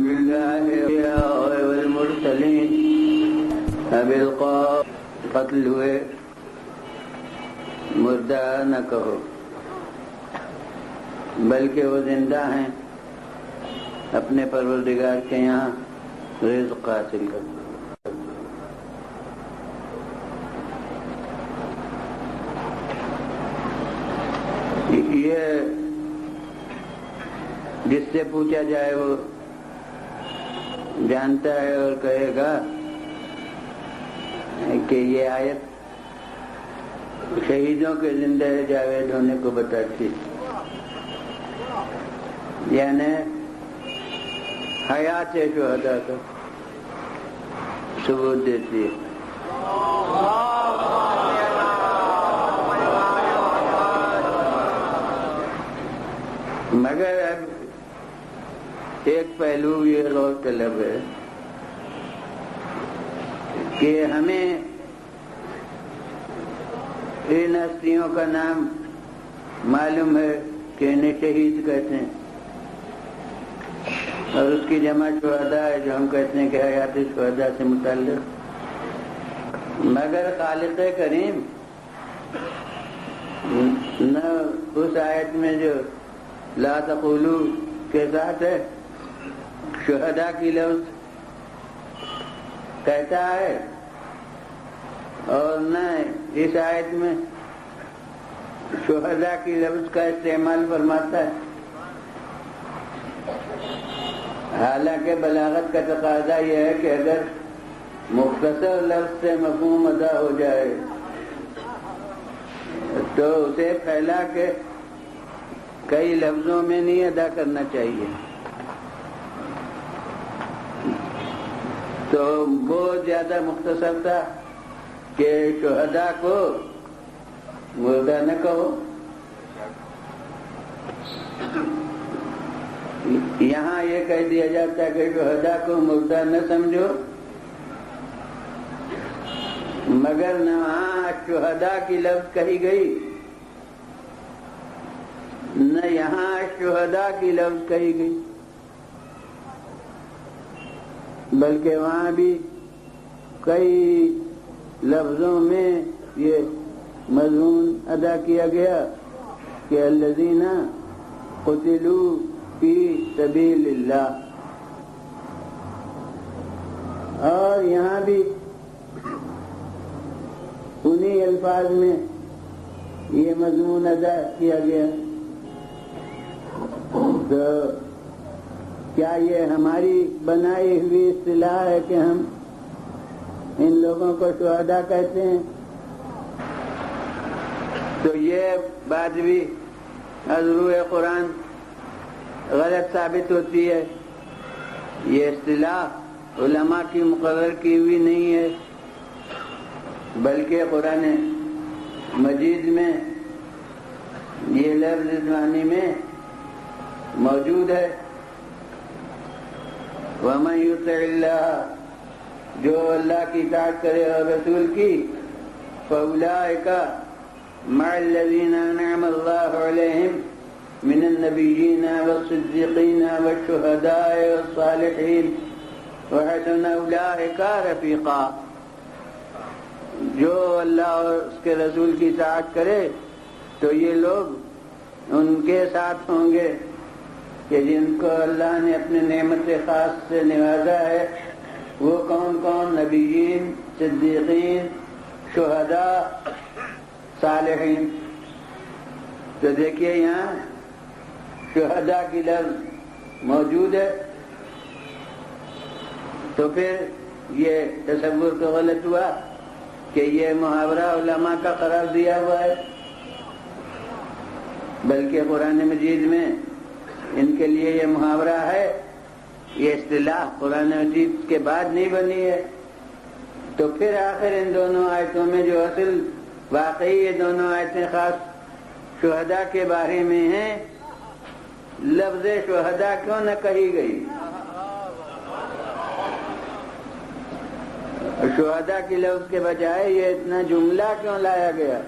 الأنبياء والمرسلين قتل ہوئے مردہ نہ کہو، بلکہ وہ زندہ ہیں، اپنے پروردگار کے یہاں رزق حاصل کرتے۔ یہ جس سے پوچھا جائے وہ جانتا ہے اور کہے گا کہ یہ آیت شہیدوں کے زندہ جاوید ہونے کو بتاتی، یعنی حیات شہداء کا ثبوت دیتی ہے۔ مگر اب ایک پہلو یہ غور طلب ہے کہ ہمیں ان ہستیوں کا نام معلوم ہے کہ انہیں شہید کہتے ہیں، اور اس کی جمع شہداء ہے جو ہم کہتے ہیں کہ حیات شہداء سے متعلق، مگر خالق کریم نہ اس آیت میں جو لا تقولوا کے ساتھ ہے شہداء کی لفظ کہتا ہے، اور نہ اس آیت میں شہداء کی لفظ کا استعمال فرماتا ہے، حالانکہ بلاغت کا تقاضا یہ ہے کہ اگر مختصر لفظ سے مفہوم ادا ہو جائے تو اسے پھیلا کے کئی لفظوں میں نہیں ادا کرنا چاہیے۔ تو بہت زیادہ مختصر تھا کہ شہداء کو مردہ نہ کہو، یہاں یہ کہہ دیا جاتا ہے کہ شہداء کو مردہ نہ سمجھو، مگر نہ وہاں شہداء کی لفظ کہی گئی نہ یہاں شہداء کی لفظ کہی گئی، بلکہ وہاں بھی کئی لفظوں میں یہ مضمون ادا کیا گیا کہ الذین قتلوا فی سبیل اللہ، اور یہاں بھی انہی الفاظ میں یہ مضمون ادا کیا گیا۔ تو کیا یہ ہماری بنائی ہوئی اصطلاح ہے کہ ہم ان لوگوں کو شہداء کہتے ہیں؟ تو یہ بات بھی از روئے قرآن غلط ثابت ہوتی ہے۔ یہ اصطلاح علماء کی مقرر کی ہوئی نہیں ہے، بلکہ قرآن مجید میں یہ لفظ اس معنی میں موجود ہے۔ وَمَن يُطِعِ اللَّهَ، جو اللہ کی اطاعت کرے اور رسول کی، فَأُولَٰئِكَ مَعَ الَّذِينَ أَنْعَمَ اللَّهُ عَلَيْهِمْ مِنَ النَّبِيِّينَ وَالصِّدِّيقِينَ وَالشُّهَدَاءِ وَالصَّالِحِينَ وَحَسُنَ أُولَٰئِكَ رَفِيقًا۔ جو اللہ اور اس کے رسول کی اطاعت کرے تو یہ لوگ ان کے ساتھ ہوں گے کہ جن کو اللہ نے اپنے نعمت خاص سے نوازا ہے۔ وہ کون کون؟ نبیین، صدیقین، شہداء، صالحین۔ تو دیکھیے یہاں شہداء کی لفظ موجود ہے، تو پھر یہ تصور تو غلط ہوا کہ یہ محاورہ علماء کا قرار دیا ہوا ہے، بلکہ قرآن مجید میں ان کے لیے یہ محاورہ ہے، یہ اصطلاح قرآن مجید کے بعد نہیں بنی ہے۔ تو پھر آخر ان دونوں آیتوں میں جو اصل واقعی یہ دونوں آیتیں خاص شہداء کے بارے میں ہیں، لفظ شہداء کیوں نہ کہی گئی؟ شہداء کی لفظ کے بجائے یہ اتنا جملہ کیوں لایا گیا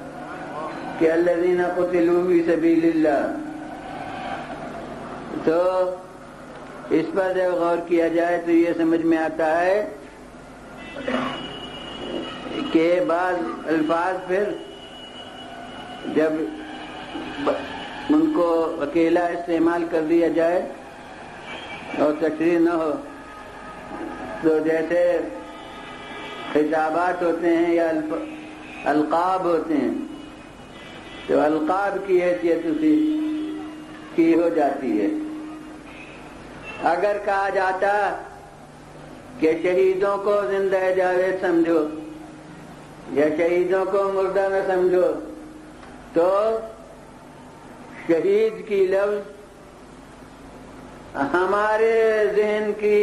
کہ الذین قتلوا فی سبیل اللہ؟ تو اس پر جب غور کیا جائے تو یہ سمجھ میں آتا ہے کہ بعض الفاظ پھر جب ان کو اکیلا استعمال کر دیا جائے اور تشریح نہ ہو تو جیسے خطابات ہوتے ہیں یا القاب ہوتے ہیں تو القاب کی حیثیت اسی کی ہو جاتی ہے۔ اگر کہا جاتا کہ شہیدوں کو زندہ جاوید سمجھو یا شہیدوں کو مردہ نہ سمجھو تو شہید کی لفظ ہمارے ذہن کی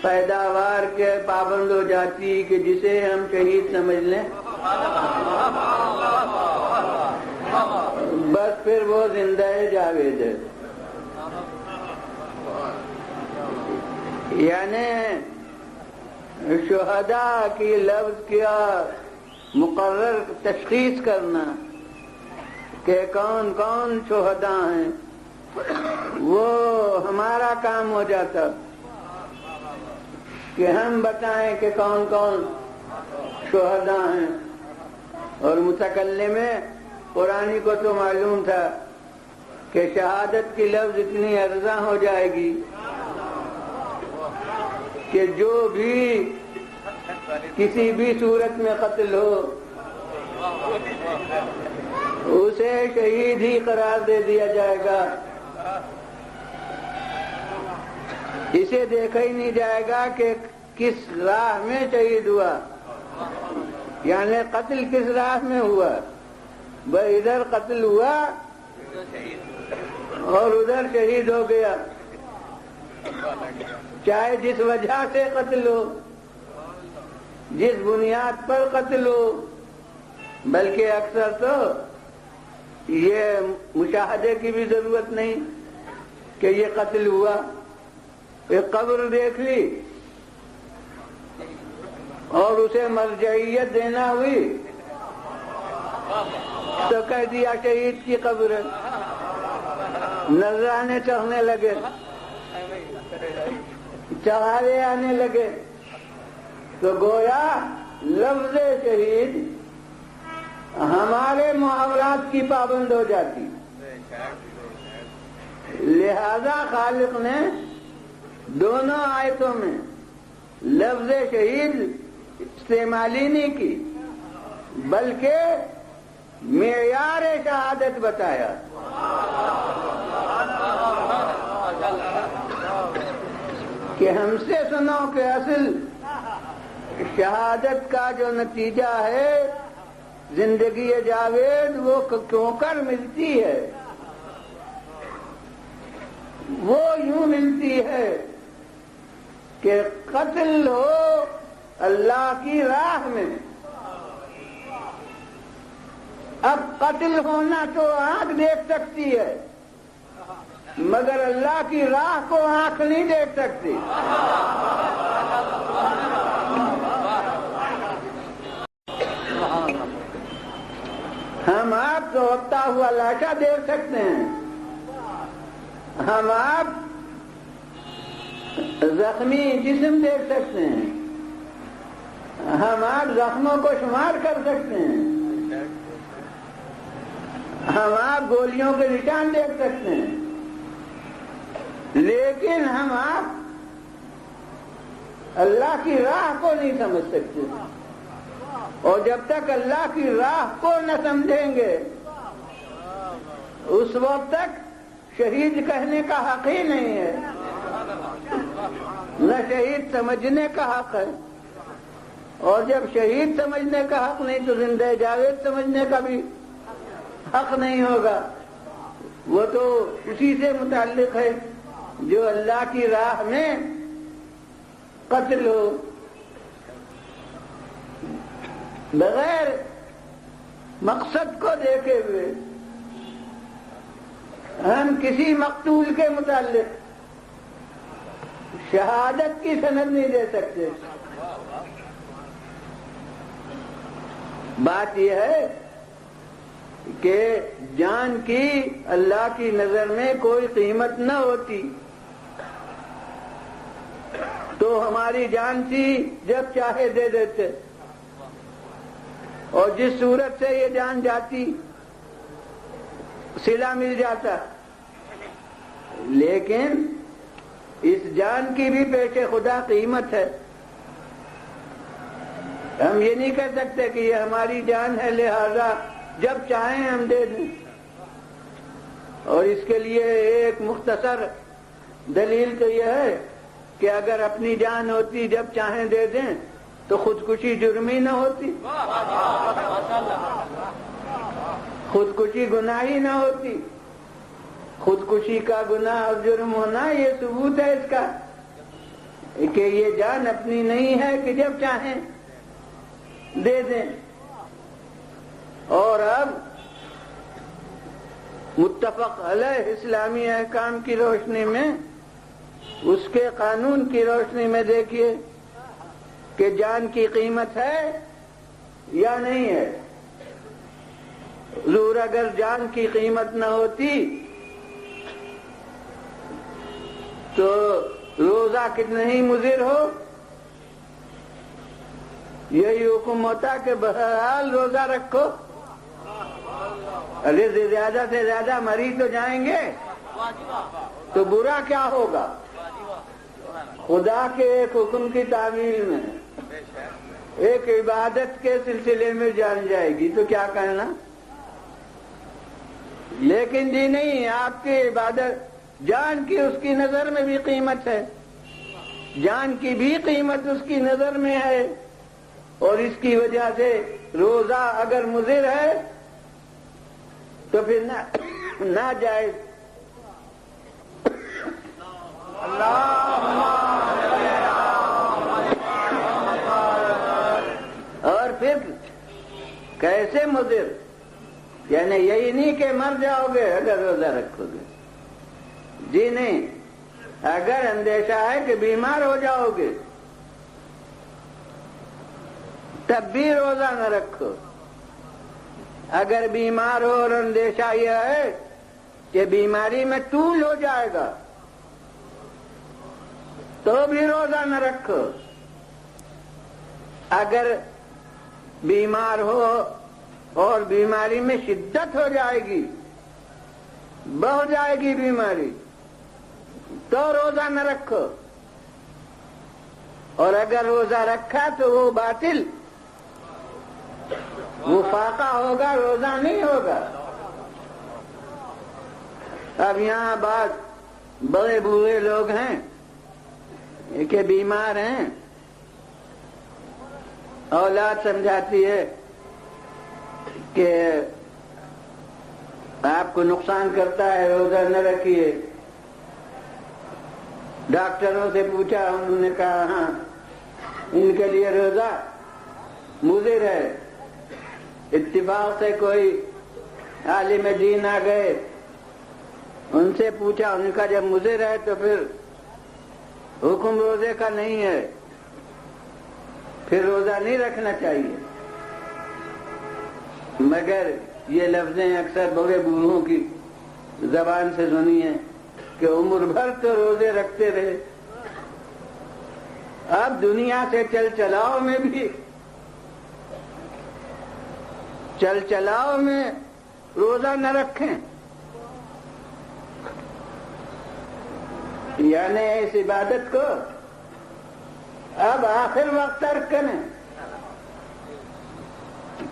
پیداوار کے پابند ہو جاتی کہ جسے ہم شہید سمجھ لیں بس پھر وہ زندہ جاوید ہے۔ یعنی شہداء کی لفظ کیا مقرر تشخیص کرنا کہ کون کون شہداء ہیں وہ ہمارا کام ہو جاتا کہ ہم بتائیں کہ کون کون شہداء ہیں، اور متکلم قرآنی کو تو معلوم تھا کہ شہادت کی لفظ اتنی ارزاں ہو جائے گی کہ جو بھی کسی بھی صورت میں قتل ہو اسے شہید ہی قرار دے دیا جائے گا، اسے دیکھا ہی نہیں جائے گا کہ کس راہ میں شہید ہوا، یعنی قتل کس راہ میں ہوا، بھائی ادھر قتل ہوا اور ادھر شہید ہو گیا، چاہے جس وجہ سے قتل ہو، جس بنیاد پر قتل ہو، بلکہ اکثر تو یہ مشاہدے کی بھی ضرورت نہیں کہ یہ قتل ہوا، ایک قبر دیکھ لی اور اسے مرجعیت دینا ہوئی تو کہہ دیا شہید کی قبر ہے، نذرانے چڑھنے لگے، چڑھاوے آنے لگے، تو گویا لفظ شہید ہمارے محاورات کی پابند ہو جاتی، لہذا خالق نے دونوں آیتوں میں لفظ شہید استعمال ہی نہیں کی بلکہ معیار شہادت بتایا۔ کہ ہم سے سنو کہ اصل شہادت کا جو نتیجہ ہے زندگی جاوید وہ کیوں کر ملتی ہے، وہ یوں ملتی ہے کہ قتل ہو اللہ کی راہ میں۔ اب قتل ہونا تو آنکھ دیکھ سکتی ہے مگر اللہ کی راہ کو آنکھ نہیں دیکھ سکتی۔ ہم آپ کو ہوتا ہوا لاشا دیکھ سکتے ہیں، ہم آپ زخمی جسم دیکھ سکتے ہیں، ہم آپ زخموں کو شمار کر سکتے ہیں، ہم آپ گولیوں کے نشان دیکھ سکتے ہیں، لیکن ہم آپ اللہ کی راہ کو نہیں سمجھ سکتے، اور جب تک اللہ کی راہ کو نہ سمجھیں گے اس وقت تک شہید کہنے کا حق ہی نہیں ہے، نہ شہید سمجھنے کا حق ہے، اور جب شہید سمجھنے کا حق نہیں تو زندہ جاوید سمجھنے کا بھی حق نہیں ہوگا، وہ تو اسی سے متعلق ہے جو اللہ کی راہ میں قتل ہو، بغیر مقصد کو دیکھے ہوئے ہم کسی مقتول کے متعلق شہادت کی سند نہیں دے سکتے۔ بات یہ ہے کہ جان کی اللہ کی نظر میں کوئی قیمت نہ ہوتی، تو ہماری جان تھی جب چاہے دے دیتے، اور جس صورت سے یہ جان جاتی صلہ مل جاتا، لیکن اس جان کی بھی پیش خدا قیمت ہے۔ ہم یہ نہیں کہہ سکتے کہ یہ ہماری جان ہے لہذا جب چاہیں ہم دے دیں، اور اس کے لیے ایک مختصر دلیل تو یہ ہے کہ اگر اپنی جان ہوتی جب چاہیں دے دیں تو خودکشی جرم ہی نہ ہوتی، خودکشی گناہ ہی نہ ہوتی۔ خودکشی کا گناہ اور جرم ہونا یہ ثبوت ہے اس کا کہ یہ جان اپنی نہیں ہے کہ جب چاہیں دے دیں۔ اور اب متفق علیہ اسلامی احکام کی روشنی میں، اس کے قانون کی روشنی میں دیکھیے کہ جان کی قیمت ہے یا نہیں ہے۔ حضور اگر جان کی قیمت نہ ہوتی تو روزہ کتنا ہی مضر ہو یہی حکم ہوتا کہ بہرحال روزہ رکھو، اگر زیادہ سے زیادہ مریض تو جائیں گے تو برا کیا ہوگا؟ خدا کے ایک حکم کی تعمیل میں، ایک عبادت کے سلسلے میں جان جائے گی تو کیا کرنا؟ لیکن جی نہیں، آپ کی عبادت جان کی اس کی نظر میں بھی قیمت ہے، جان کی بھی قیمت اس کی نظر میں ہے، اور اس کی وجہ سے روزہ اگر مضر ہے تو پھر ناجائز۔ اور پھر کیسے مضر؟ یعنی یہی نہیں کہ مر جاؤ گے اگر روزہ رکھو گے، جی نہیں، اگر اندیشہ ہے کہ بیمار ہو جاؤ گے تب بھی روزہ نہ رکھو۔ اگر بیمار ہو اور اندیشہ یہ ہے کہ بیماری میں طول ہو جائے گا تو بھی روزہ نہ رکھو۔ اگر بیمار ہو اور بیماری میں شدت ہو جائے گی، بڑھ جائے گی بیماری، تو روزہ نہ رکھو، اور اگر روزہ رکھا تو وہ باطل، وہ فاقہ ہوگا، روزہ نہیں ہوگا۔ اب یہاں بعض بڑے بوڑھے لوگ ہیں کہ بیمار ہیں، اولاد سمجھاتی ہے کہ آپ کو نقصان کرتا ہے روزہ نہ رکھیے۔ ڈاکٹروں سے پوچھا، انہوں نے کہا ہاں ان کے لیے روزہ مضر ہے۔ اتفاق سے کوئی عالم دین آ گئے، ان سے پوچھا، ان کا جب مضر ہے تو پھر حکم روزے کا نہیں ہے، پھر روزہ نہیں رکھنا چاہیے۔ مگر یہ لفظیں اکثر بڑے بوڑھوں کی زبان سے سنی ہیں کہ عمر بھر تو روزے رکھتے رہے۔ اب دنیا سے چل چلاؤ میں بھی، چل چلاؤ میں روزہ نہ رکھیں، یعنی اس عبادت کو اب آخر وقت ترک کریں۔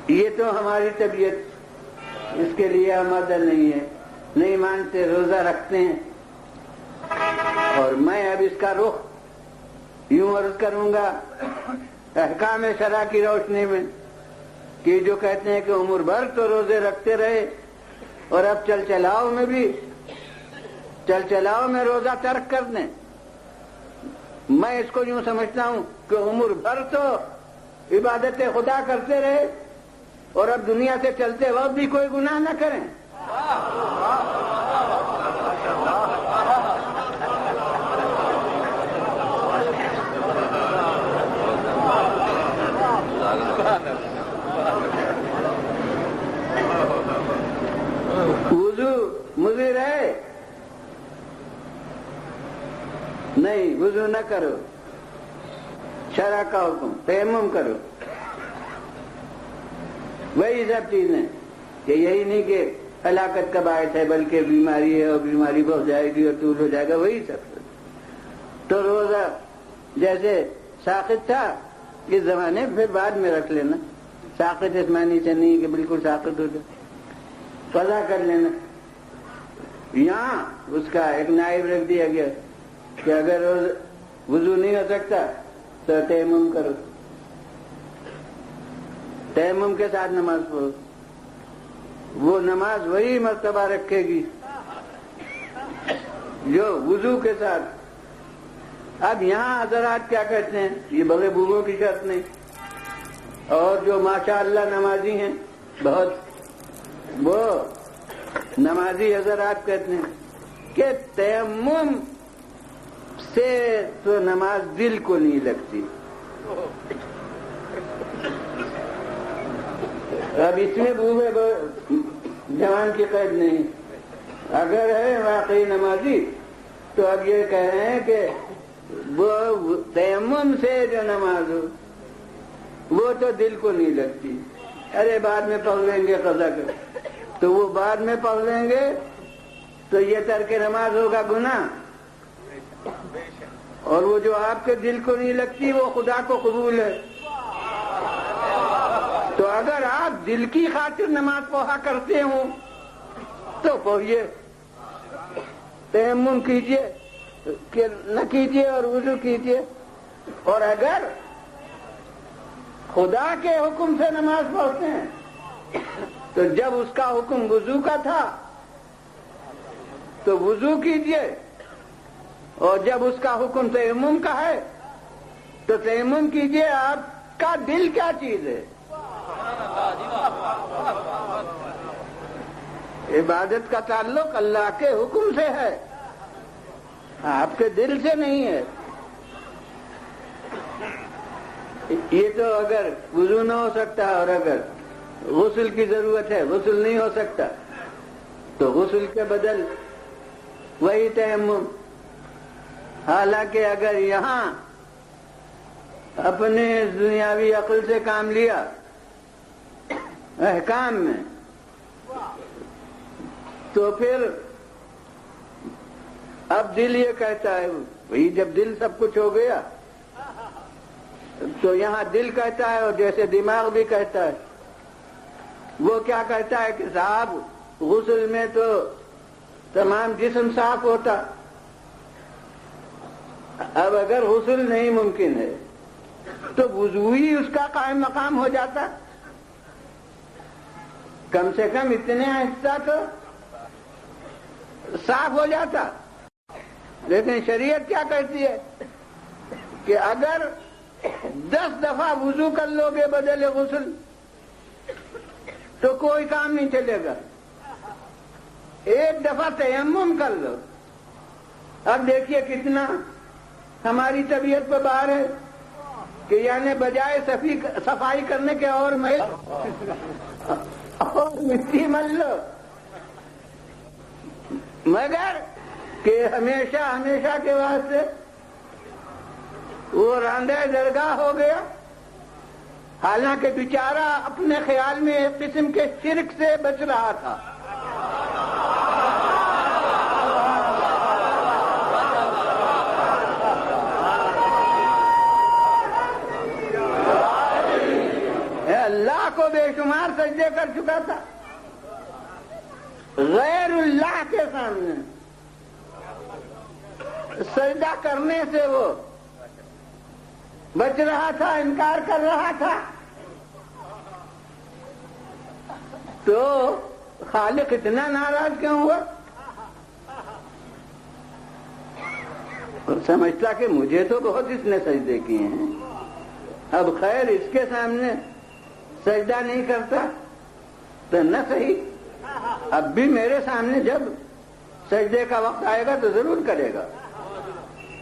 یہ تو ہماری طبیعت اس کے لیے آمادہ نہیں ہے، نہیں مانتے، روزہ رکھتے ہیں۔ اور میں اب اس کا رخ یوں عرض کروں گا احکام شرع کی روشنی میں کہ جو کہتے ہیں کہ عمر بھر تو روزے رکھتے رہے اور اب چل چلاؤ میں بھی، چل چلاؤ میں روزہ ترک کر دیں، میں اس کو یوں سمجھتا ہوں کہ عمر بھر تو عبادت خدا کرتے رہے اور اب دنیا سے چلتے وقت بھی کوئی گناہ نہ کریں۔ وضو مضر ہے؟ نہیں، وضو نہ کرو، شرع کا حکم تیمم کرو، وہی سب چیزیں کہ یہی نہیں کہ ہلاکت کا باعث ہے بلکہ بیماری ہے اور بیماری بہت جائے گی اور طول ہو جائے گا، وہی سب۔ تو روزہ جیسے ساقط تھا اس زمانے پھر بعد میں رکھ لینا، ساقط اس معنی سے نہیں کہ بالکل ساقط ہو جائے، قضا کر لینا۔ یہاں اس کا ایک نائب رکھ دیا گیا کہ اگر وضو نہیں ہو سکتا تو تیمم کرو، تیمم کے ساتھ نماز پڑھو، وہ نماز وہی مرتبہ رکھے گی جو وضو کے ساتھ۔ اب یہاں حضرات کیا کہتے ہیں، یہ بڑے بوڑھوں کی شرط نہیں، اور جو ماشاءاللہ نمازی ہیں بہت، وہ نمازی حضرات کہتے ہیں کہ تیمم سے تو نماز دل کو نہیں لگتی۔ اب اس میں بوڑھے جوان کی قید نہیں، اگر ہے واقعی نمازی تو اب یہ کہہ رہے ہیں کہ وہ تیمم سے جو نماز ہو وہ تو دل کو نہیں لگتی، ارے بعد میں پڑھ لیں گے قضا کر، تو وہ بعد میں پڑھ لیں گے تو یہ ترک نماز ہوگا گناہ، اور وہ جو آپ کے دل کو نہیں لگتی وہ خدا کو قبول ہے۔ تو اگر آپ دل کی خاطر نماز پڑھا کرتے ہوں تو پڑھیے، تیمم کیجیے کہ نہ کیجیے اور وضو کیجیے، اور اگر خدا کے حکم سے نماز پڑھتے ہیں تو جب اس کا حکم وضو کا تھا تو وضو کیجیے، اور جب اس کا حکم تیمم کا ہے تو تیمم کیجیے۔ آپ کا دل کیا چیز ہے؟ عبادت کا تعلق اللہ کے حکم سے ہے، آپ کے دل سے نہیں ہے۔ یہ تو اگر وضو نہ ہو سکتا اور اگر غسل کی ضرورت ہے، غسل نہیں ہو سکتا تو غسل کے بدل وہی تیمم۔ حالانکہ اگر یہاں اپنے دنیاوی عقل سے کام لیا احکام میں تو پھر اب دل یہ کہتا ہے، وہی جب دل سب کچھ ہو گیا تو یہاں دل کہتا ہے، اور جیسے دماغ بھی کہتا ہے، وہ کیا کہتا ہے کہ صاحب غسل میں تو تمام جسم صاف ہوتا، اب اگر غسل نہیں ممکن ہے تو وضو ہی اس کا قائم مقام ہو جاتا، کم سے کم اتنے حصہ تو صاف ہو جاتا۔ لیکن شریعت کیا کہتی ہے کہ اگر 10 دفعہ وضو کر لو گے بدل غسل تو کوئی کام نہیں چلے گا، 1 دفعہ تیمم کر لو۔ اب دیکھیے کتنا ہماری طبیعت پہ بار ہے کہ یعنی بجائے صفائی کرنے کے اور میل اور مٹی مل لو، مگر کہ ہمیشہ کے واسطے وہ راندہ درگاہ ہو گیا، حالانکہ بیچارہ اپنے خیال میں ایک قسم کے شرک سے بچ رہا تھا۔ اللہ کو بے شمار سجدے کر چکا تھا، غیر اللہ کے سامنے سجدہ کرنے سے وہ بچ رہا تھا، انکار کر رہا تھا، تو خالق اتنا ناراض کیوں ہوا؟ اور سمجھتا کہ مجھے تو بہت اس نے سجدے کیے ہیں، اب خیر اس کے سامنے سجدہ نہیں کرتا تو نہ صحیح، اب بھی میرے سامنے جب سجدے کا وقت آئے گا تو ضرور کرے گا،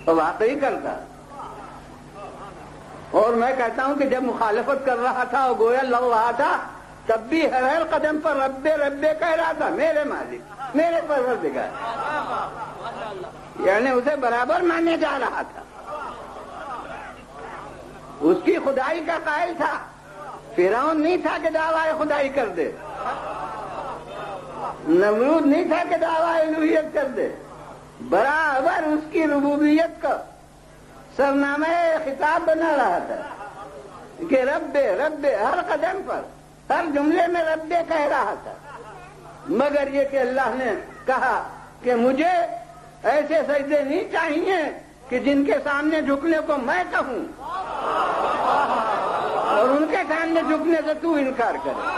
اور واقعی کرتا۔ اور میں کہتا ہوں کہ جب مخالفت کر رہا تھا اور گویا لڑ رہا تھا تب بھی ہر قدم پر ربے ربے کہہ رہا تھا، میرے مالک میرے پروردگار، یعنی اسے برابر ماننے جا رہا تھا۔ اس کی خدائی کا قائل تھا، فرعون نہیں تھا کہ دعویٰ خدائی کر دے، نمرود نہیں تھا کہ دعویٰ الوہیت کر دے، برابر اس کی ربوبیت کا سرنامہ خطاب بنا رہا تھا کہ رب رب، ہر قدم پر ہر جملے میں رب کہہ رہا تھا، مگر یہ کہ اللہ نے کہا کہ مجھے ایسے سجدے نہیں چاہیے کہ جن کے سامنے جھکنے کو میں کہوں اور ان کے سامنے جھکنے سے تو انکار کرے۔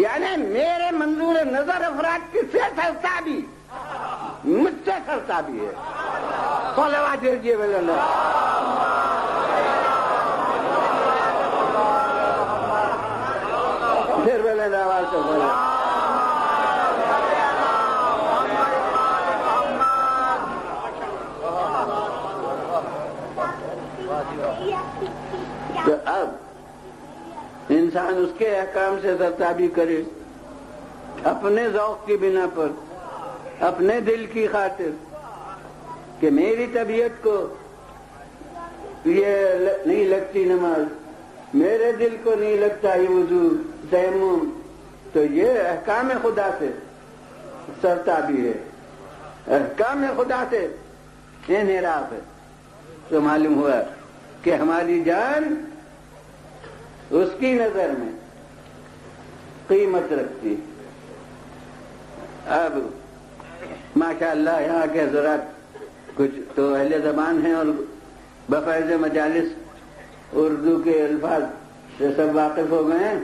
یعنی میرے منظور نظر افراد کس سے سرتا بھی، مجھ سے سرتا بھی ہے۔ صلوات دیجیے اللہ۔ پھر بلند آواز سے بولے۔ تو اب انسان اس کے احکام سے سرتابی کرے، اپنے ذوق کی بنا پر، اپنے دل کی خاطر، کہ میری طبیعت کو یہ نہیں لگتی نماز، میرے دل کو نہیں لگتا یہ وضو تیمم، تو یہ احکام خدا سے سرتابی ہے، احکام خدا سے انحراف ہے۔ تو معلوم ہوا کہ ہماری جان اس کی نظر میں قیمت رکھتی۔ اب ماشاءاللہ یہاں کے حضرات کچھ تو اہل زبان ہیں اور بفیض مجالس اردو کے الفاظ سے سب واقف ہو گئے ہیں،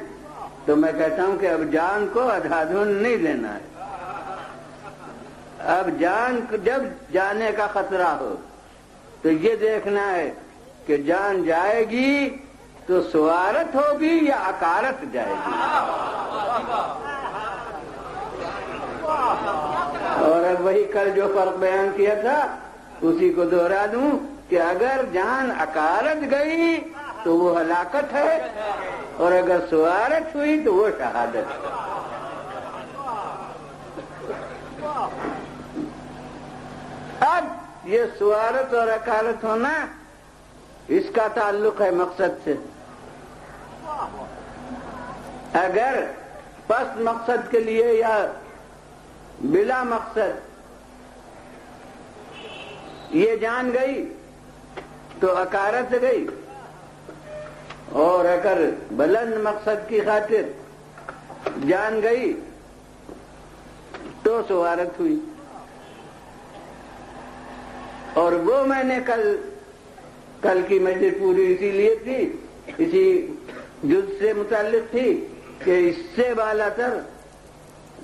تو میں کہتا ہوں کہ اب جان کو ادھادھن نہیں لینا ہے۔ اب جان جب جانے کا خطرہ ہو تو یہ دیکھنا ہے کہ جان جائے گی تو سوارت ہوگی یا اکارت جائے گی۔ اور اب وہی کل جو فرق بیان کیا تھا اسی کو دوہرا دوں کہ اگر جان اکارت گئی تو وہ ہلاکت ہے، اور اگر سوارت ہوئی تو وہ شہادت ہے۔ اب یہ سوارت اور اکارت ہونا اس کا تعلق ہے مقصد سے۔ اگر پس مقصد کے لیے یا بلا مقصد یہ جان گئی تو اکارت گئی، اور اگر بلند مقصد کی خاطر جان گئی تو سوارت ہوئی۔ اور وہ میں نے کل کی مجلس پوری اسی لیے تھی، اسی جز سے متعلق تھی کہ اس سے بالا تر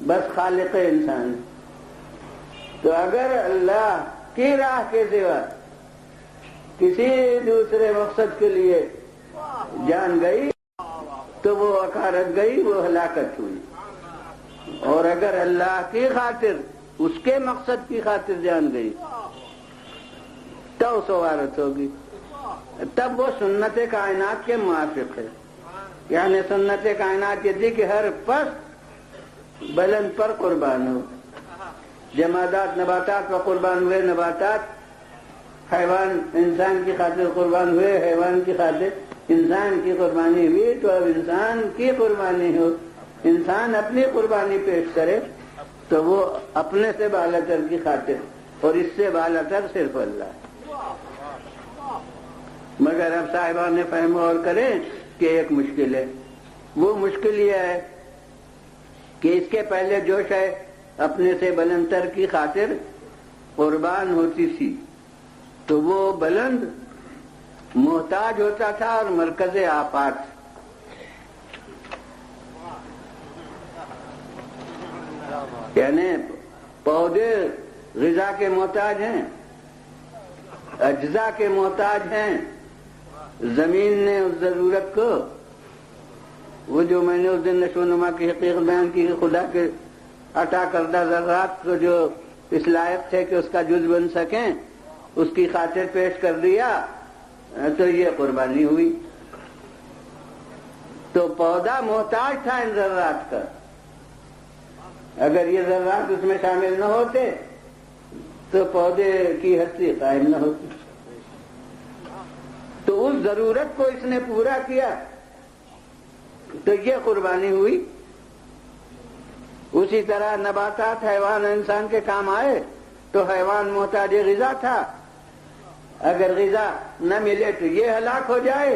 بس خالق انسان۔ تو اگر اللہ کی راہ کے سوا کسی دوسرے مقصد کے لیے جان گئی تو وہ اکارت گئی، وہ ہلاکت ہوئی، اور اگر اللہ کی خاطر اس کے مقصد کی خاطر جان گئی تو سوارت ہوگی۔ تب وہ سنت کائنات کے موافق ہے، یعنی سنت کائنات یہ تھی کہ ہر پس بلند پر قربان ہو۔ جمادات نباتات پر قربان ہوئے، نباتات حیوان انسان کی خاطر قربان ہوئے، حیوان کی خاطر انسان کی قربانی ہوئی، تو اب انسان کی قربانی ہو، انسان اپنی قربانی پیش کرے تو وہ اپنے سے بالاتر کی خاطر، اور اس سے بالاتر صرف اللہ۔ مگر اب صاحبان فہم اور کریں کہ ایک مشکل ہے، وہ مشکل یہ ہے کہ اس کے پہلے جو شے اپنے سے بلندتر کی خاطر قربان ہوتی تھی تو وہ بلند محتاج ہوتا تھا اور مرکز آفات۔ یعنی پودے غذا کے محتاج ہیں، اجزاء کے محتاج ہیں، زمین نے اس ضرورت کو، وہ جو میں نے اس دن نشو و نما کی حقیقت بیان کی، خدا کے عطا کردہ ذرات کو جو اس لائق تھے کہ اس کا جز بن سکیں، اس کی خاطر پیش کر دیا تو یہ قربانی ہوئی۔ تو پودا محتاج تھا ان ذرات کا، اگر یہ ذرات اس میں شامل نہ ہوتے تو پودے کی ہستی قائم نہ ہوتی۔ اس ضرورت کو اس نے پورا کیا تو یہ قربانی ہوئی۔ اسی طرح نباتات، حیوان انسان کے کام آئے تو حیوان محتاج غذا تھا، اگر غذا نہ ملے تو یہ ہلاک ہو جائے۔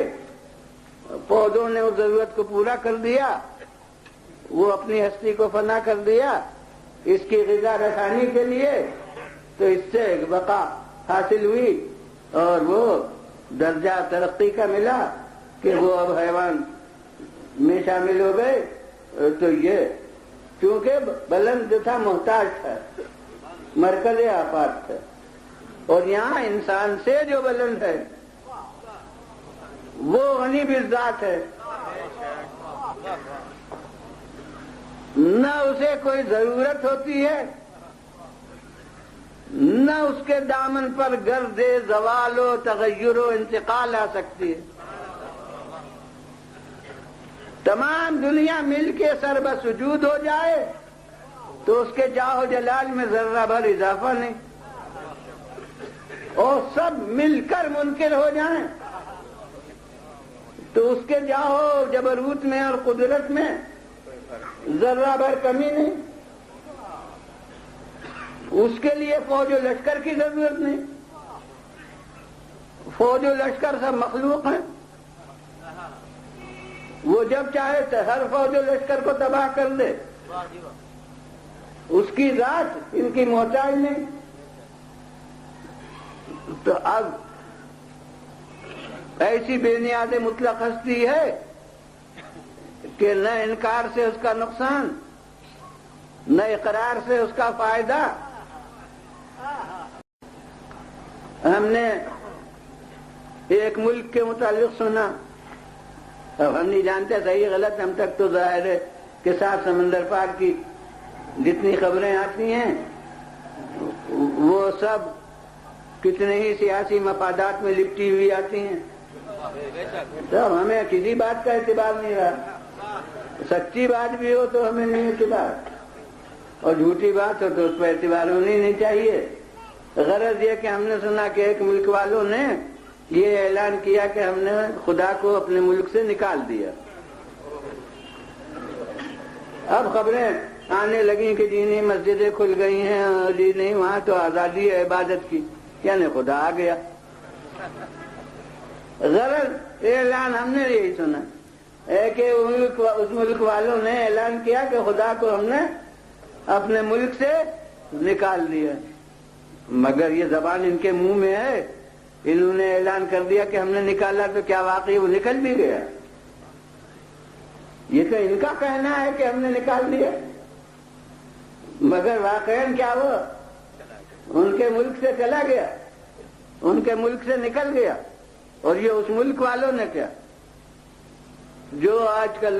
پودوں نے اس ضرورت کو پورا کر دیا، وہ اپنی ہستی کو فنا کر دیا اس کی غذا رسانی کے لیے، تو اس سے بقا حاصل ہوئی اور وہ درجہ ترقی کا ملا کہ وہ اب حیوان میں شامل ہو گئے۔ تو یہ چونکہ بلند جو تھا محتاج تھا، مرکز آفات تھا، اور یہاں انسان سے جو بلند ہے وہ غنی بالذات ہے، نہ اسے کوئی ضرورت ہوتی ہے، نہ اس کے دامن پر گرد زوال و تغیر و انتقال آ سکتی ہے۔ تمام دنیا مل کے سر بسجود ہو جائے تو اس کے جاہ و جلال میں ذرہ بھر اضافہ نہیں، اور سب مل کر منکر ہو جائیں تو اس کے جاہ و جبروت میں اور قدرت میں ذرہ بھر کمی نہیں۔ اس کے لیے فوج و لشکر کی ضرورت نہیں، فوج و لشکر سب مخلوق ہیں، وہ جب چاہے تو ہر فوج و لشکر کو تباہ کر دے، اس کی ذات ان کی محتاج نہیں۔ تو اب ایسی بے نیاز مطلق ہستی ہے کہ نہ انکار سے اس کا نقصان، نہ اقرار سے اس کا فائدہ۔ ہم نے ایک ملک کے متعلق سنا، اب ہم نہیں جانتے صحیح غلط، ہم تک تو ظاہر ہے کہ سات سمندر پار کی جتنی خبریں آتی ہیں وہ سب کتنے ہی سیاسی مفادات میں لپٹی ہوئی آتی ہیں، تو ہمیں کسی بات کا اعتبار نہیں رہا۔ سچی بات بھی ہو تو ہمیں نہیں اعتبار، اور جھوٹی بات ہو تو اس پر اعتبار ہونی نہیں چاہیے۔ غرض یہ کہ ہم نے سنا کہ ایک ملک والوں نے یہ اعلان کیا کہ ہم نے خدا کو اپنے ملک سے نکال دیا۔ اب خبریں آنے لگیں کہ جی نہیں مسجدیں کھل گئی ہیں، اور جی نہیں وہاں تو آزادی ہے عبادت کی، یعنی خدا آ گیا۔ غرض اعلان ہم نے یہی سنا ہے کہ اس ملک والوں نے اعلان کیا کہ خدا کو ہم نے اپنے ملک سے نکال دیا، مگر یہ زبان ان کے منہ میں ہے، انہوں نے اعلان کر دیا کہ ہم نے نکالا، تو کیا واقعی وہ نکل بھی گیا؟ یہ تو ان کا کہنا ہے کہ ہم نے نکال دیا، مگر واقعاً کیا وہ ان کے ملک سے چلا گیا، ان کے ملک سے نکل گیا۔ اور یہ اس ملک والوں نے کیا، جو آج کل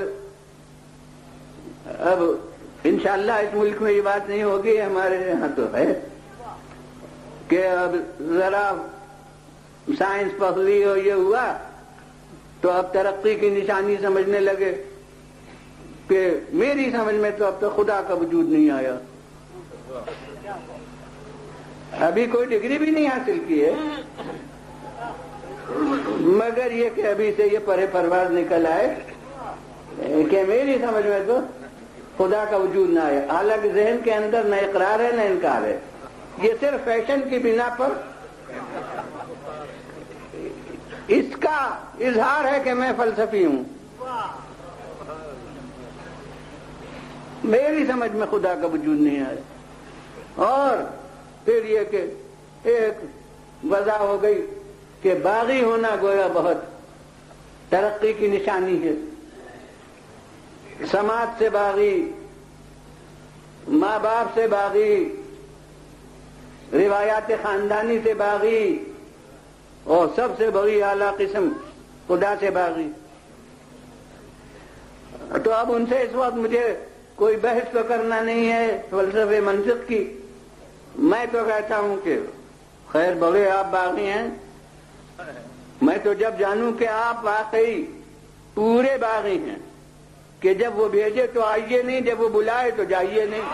اب انشاءاللہ اس ملک میں یہ بات نہیں ہوگی، ہمارے یہاں تو ہے کہ اب ذرا سائنس پخلی ہو یہ ہوا تو اب ترقی کی نشانی سمجھنے لگے کہ میری سمجھ میں تو اب تو خدا کا وجود نہیں آیا، ابھی کوئی ڈگری بھی نہیں حاصل کی ہے، مگر یہ کہ ابھی سے یہ پرے پرواز نکل آئے کہ میری سمجھ میں تو خدا کا وجود نہ آیا، حالانکہ ذہن کے اندر نہ اقرار ہے نہ انکار ہے، یہ صرف فیشن کی بنا پر اس کا اظہار ہے کہ میں فلسفی ہوں، میری سمجھ میں خدا کا وجود نہیں آیا۔ اور پھر یہ کہ ایک وجہ ہو گئی کہ باغی ہونا گویا بہت ترقی کی نشانی ہے، سماج سے باغی، ماں باپ سے باغی، روایات خاندانی سے باغی، اور سب سے بڑی اعلیٰ قسم خدا سے باغی۔ تو اب ان سے اس وقت مجھے کوئی بحث تو کرنا نہیں ہے فلسفے منطق کی، میں تو کہتا ہوں کہ خیر بڑے آپ باغی ہیں، میں تو جب جانوں کہ آپ واقعی پورے باغی ہیں کہ جب وہ بھیجے تو آئیے نہیں، جب وہ بلائے تو جائیے نہیں۔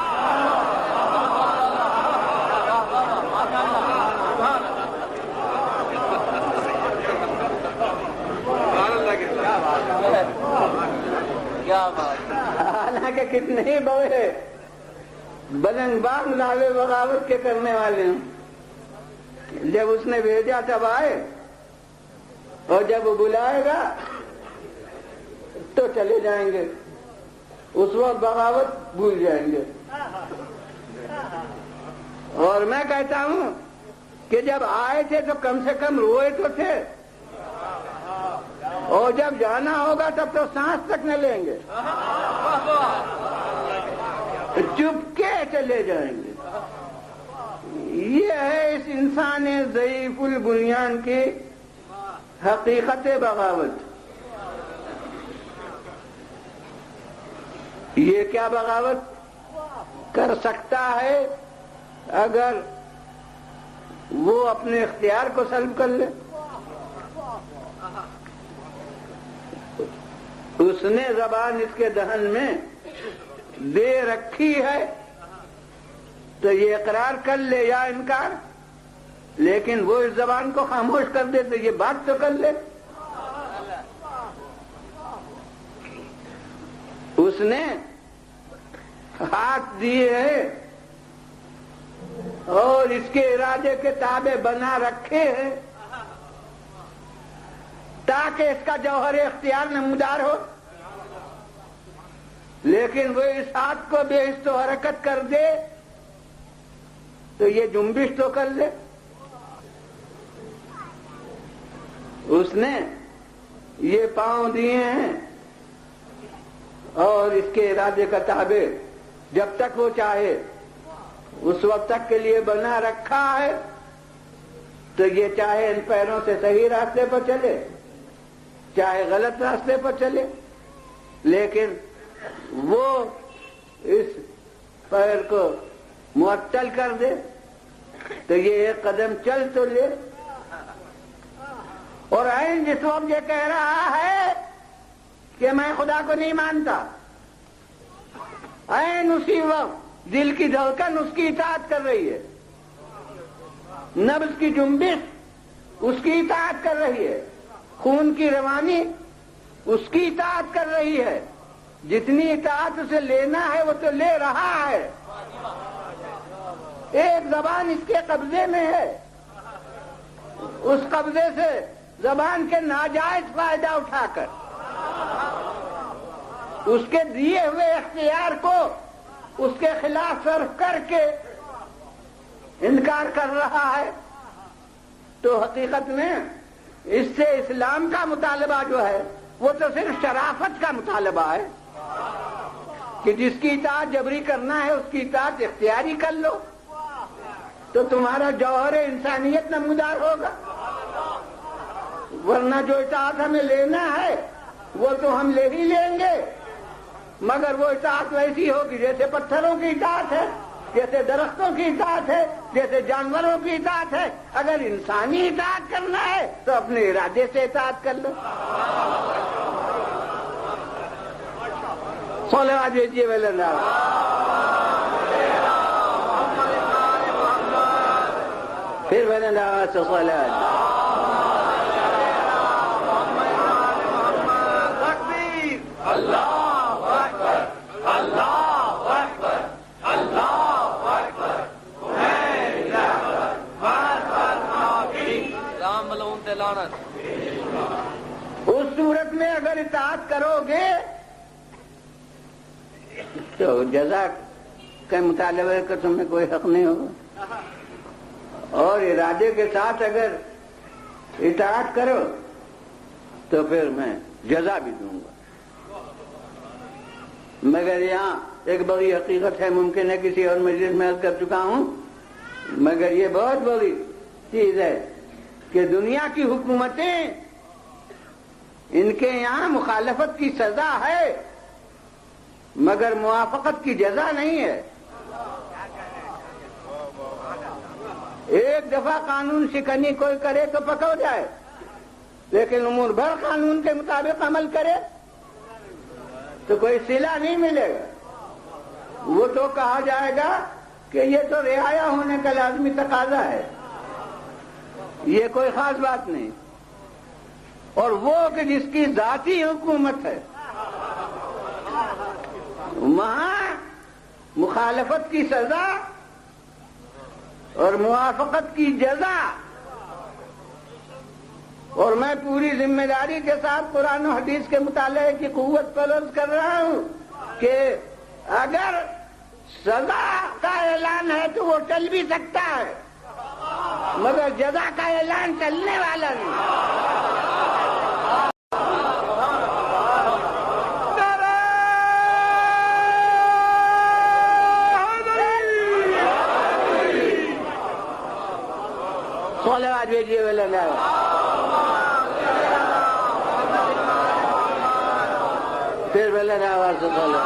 حالانکہ کتنے ہی بڑے بلند باغ دعوے بغاوت کے کرنے والے ہیں، جب اس نے بھیجا تب آئے، اور جب وہ بلائے گا تو چلے جائیں گے، اس وقت بغاوت بھول جائیں گے۔ اور میں کہتا ہوں کہ جب آئے تھے تو کم سے کم روئے تو تھے، اور جب جانا ہوگا تب تو سانس تک نہ لیں گے، چپ کے چلے جائیں گے۔ یہ ہے اس انسان ضعیف البنیان کی حقیقت بغاوت۔ یہ کیا بغاوت کر سکتا ہے اگر وہ اپنے اختیار کو سلب کر لے؟ اس نے زبان اس کے دہن میں دے رکھی ہے تو یہ اقرار کر لے یا انکار، لیکن وہ اس زبان کو خاموش کر دے تو یہ بات تو کر لے۔ اس نے ہاتھ دیے ہیں اور اس کے ارادے کے تابع بنا رکھے ہیں تاکہ اس کا جوہر اختیار نمودار ہو، لیکن وہ اس ہاتھ کو بے حس و حرکت کر دے تو یہ جنبش تو کر لے۔ اس نے یہ پاؤں دیے ہیں اور اس کے ارادے کا تابع جب تک وہ چاہے اس وقت تک کے لیے بنا رکھا ہے، تو یہ چاہے ان پیروں سے صحیح راستے پر چلے چاہے غلط راستے پر چلے، لیکن وہ اس پیر کو معطل کر دے تو یہ ایک قدم چل تو لے، اور عین جس وقت یہ کہہ رہا ہے کہ میں خدا کو نہیں مانتا، عین اسی وقت دل کی دھڑکن اس کی اطاعت کر رہی ہے، نبض کی جنبش اس کی اطاعت کر رہی ہے، خون کی روانی اس کی اطاعت کر رہی ہے، جتنی اطاعت اسے لینا ہے وہ تو لے رہا ہے۔ ایک زبان اس کے قبضے میں ہے، اس قبضے سے زبان کے ناجائز فائدہ اٹھا کر اس کے دیے ہوئے اختیار کو اس کے خلاف صرف کر کے انکار کر رہا ہے، تو حقیقت میں اس سے اسلام کا مطالبہ جو ہے وہ تو صرف شرافت کا مطالبہ ہے کہ جس کی اطاعت جبری کرنا ہے اس کی اطاعت اختیاری کر لو تو تمہارا جوہر انسانیت نمودار ہوگا، ورنہ جو اطاعت ہمیں لینا ہے وہ تو ہم لے ہی لیں گے، مگر وہ اطاعت ویسی ہوگی جیسے پتھروں کی اطاعت ہے، جیسے درختوں کی اطاعت ہے، جیسے جانوروں کی اطاعت ہے۔ اگر انسانی اطاعت کرنا ہے تو اپنے ارادے سے اطاعت کر لو۔ صلوات بھیجیے اللہ، پھر بھلے اللہ سے صلوات۔ اس صورت میں اگر اطاعت کرو گے تو جزا کے مطالبے کا تمہیں کوئی حق نہیں ہوگا، اور ارادے کے ساتھ اگر اطاعت کرو تو پھر میں جزا بھی دوں گا۔ مگر یہاں ایک بڑی حقیقت ہے، ممکن ہے کسی اور مجلس میں عرض کر چکا ہوں، مگر یہ بہت بڑی چیز ہے کہ دنیا کی حکومتیں ان کے یہاں مخالفت کی سزا ہے مگر موافقت کی جزا نہیں ہے۔ ایک دفعہ قانون شکنی کوئی کرے تو پکڑ جائے، لیکن عمر بھر قانون کے مطابق عمل کرے تو کوئی صلہ نہیں ملے گا، وہ تو کہا جائے گا کہ یہ تو رعایا ہونے کا لازمی تقاضا ہے، یہ کوئی خاص بات نہیں۔ اور وہ کہ جس کی ذاتی حکومت ہے وہاں مخالفت کی سزا اور موافقت کی جزا. اور میں پوری ذمہ داری کے ساتھ قرآن و حدیث کے مطالعے کی قوت پر عرض کر رہا ہوں کہ اگر سزا کا اعلان ہے تو وہ ٹل بھی سکتا ہے، مگر جزا کا اعلان ٹلنے والا نہیں. صلوات بھیجیے پھر بلند آواز سے بولو.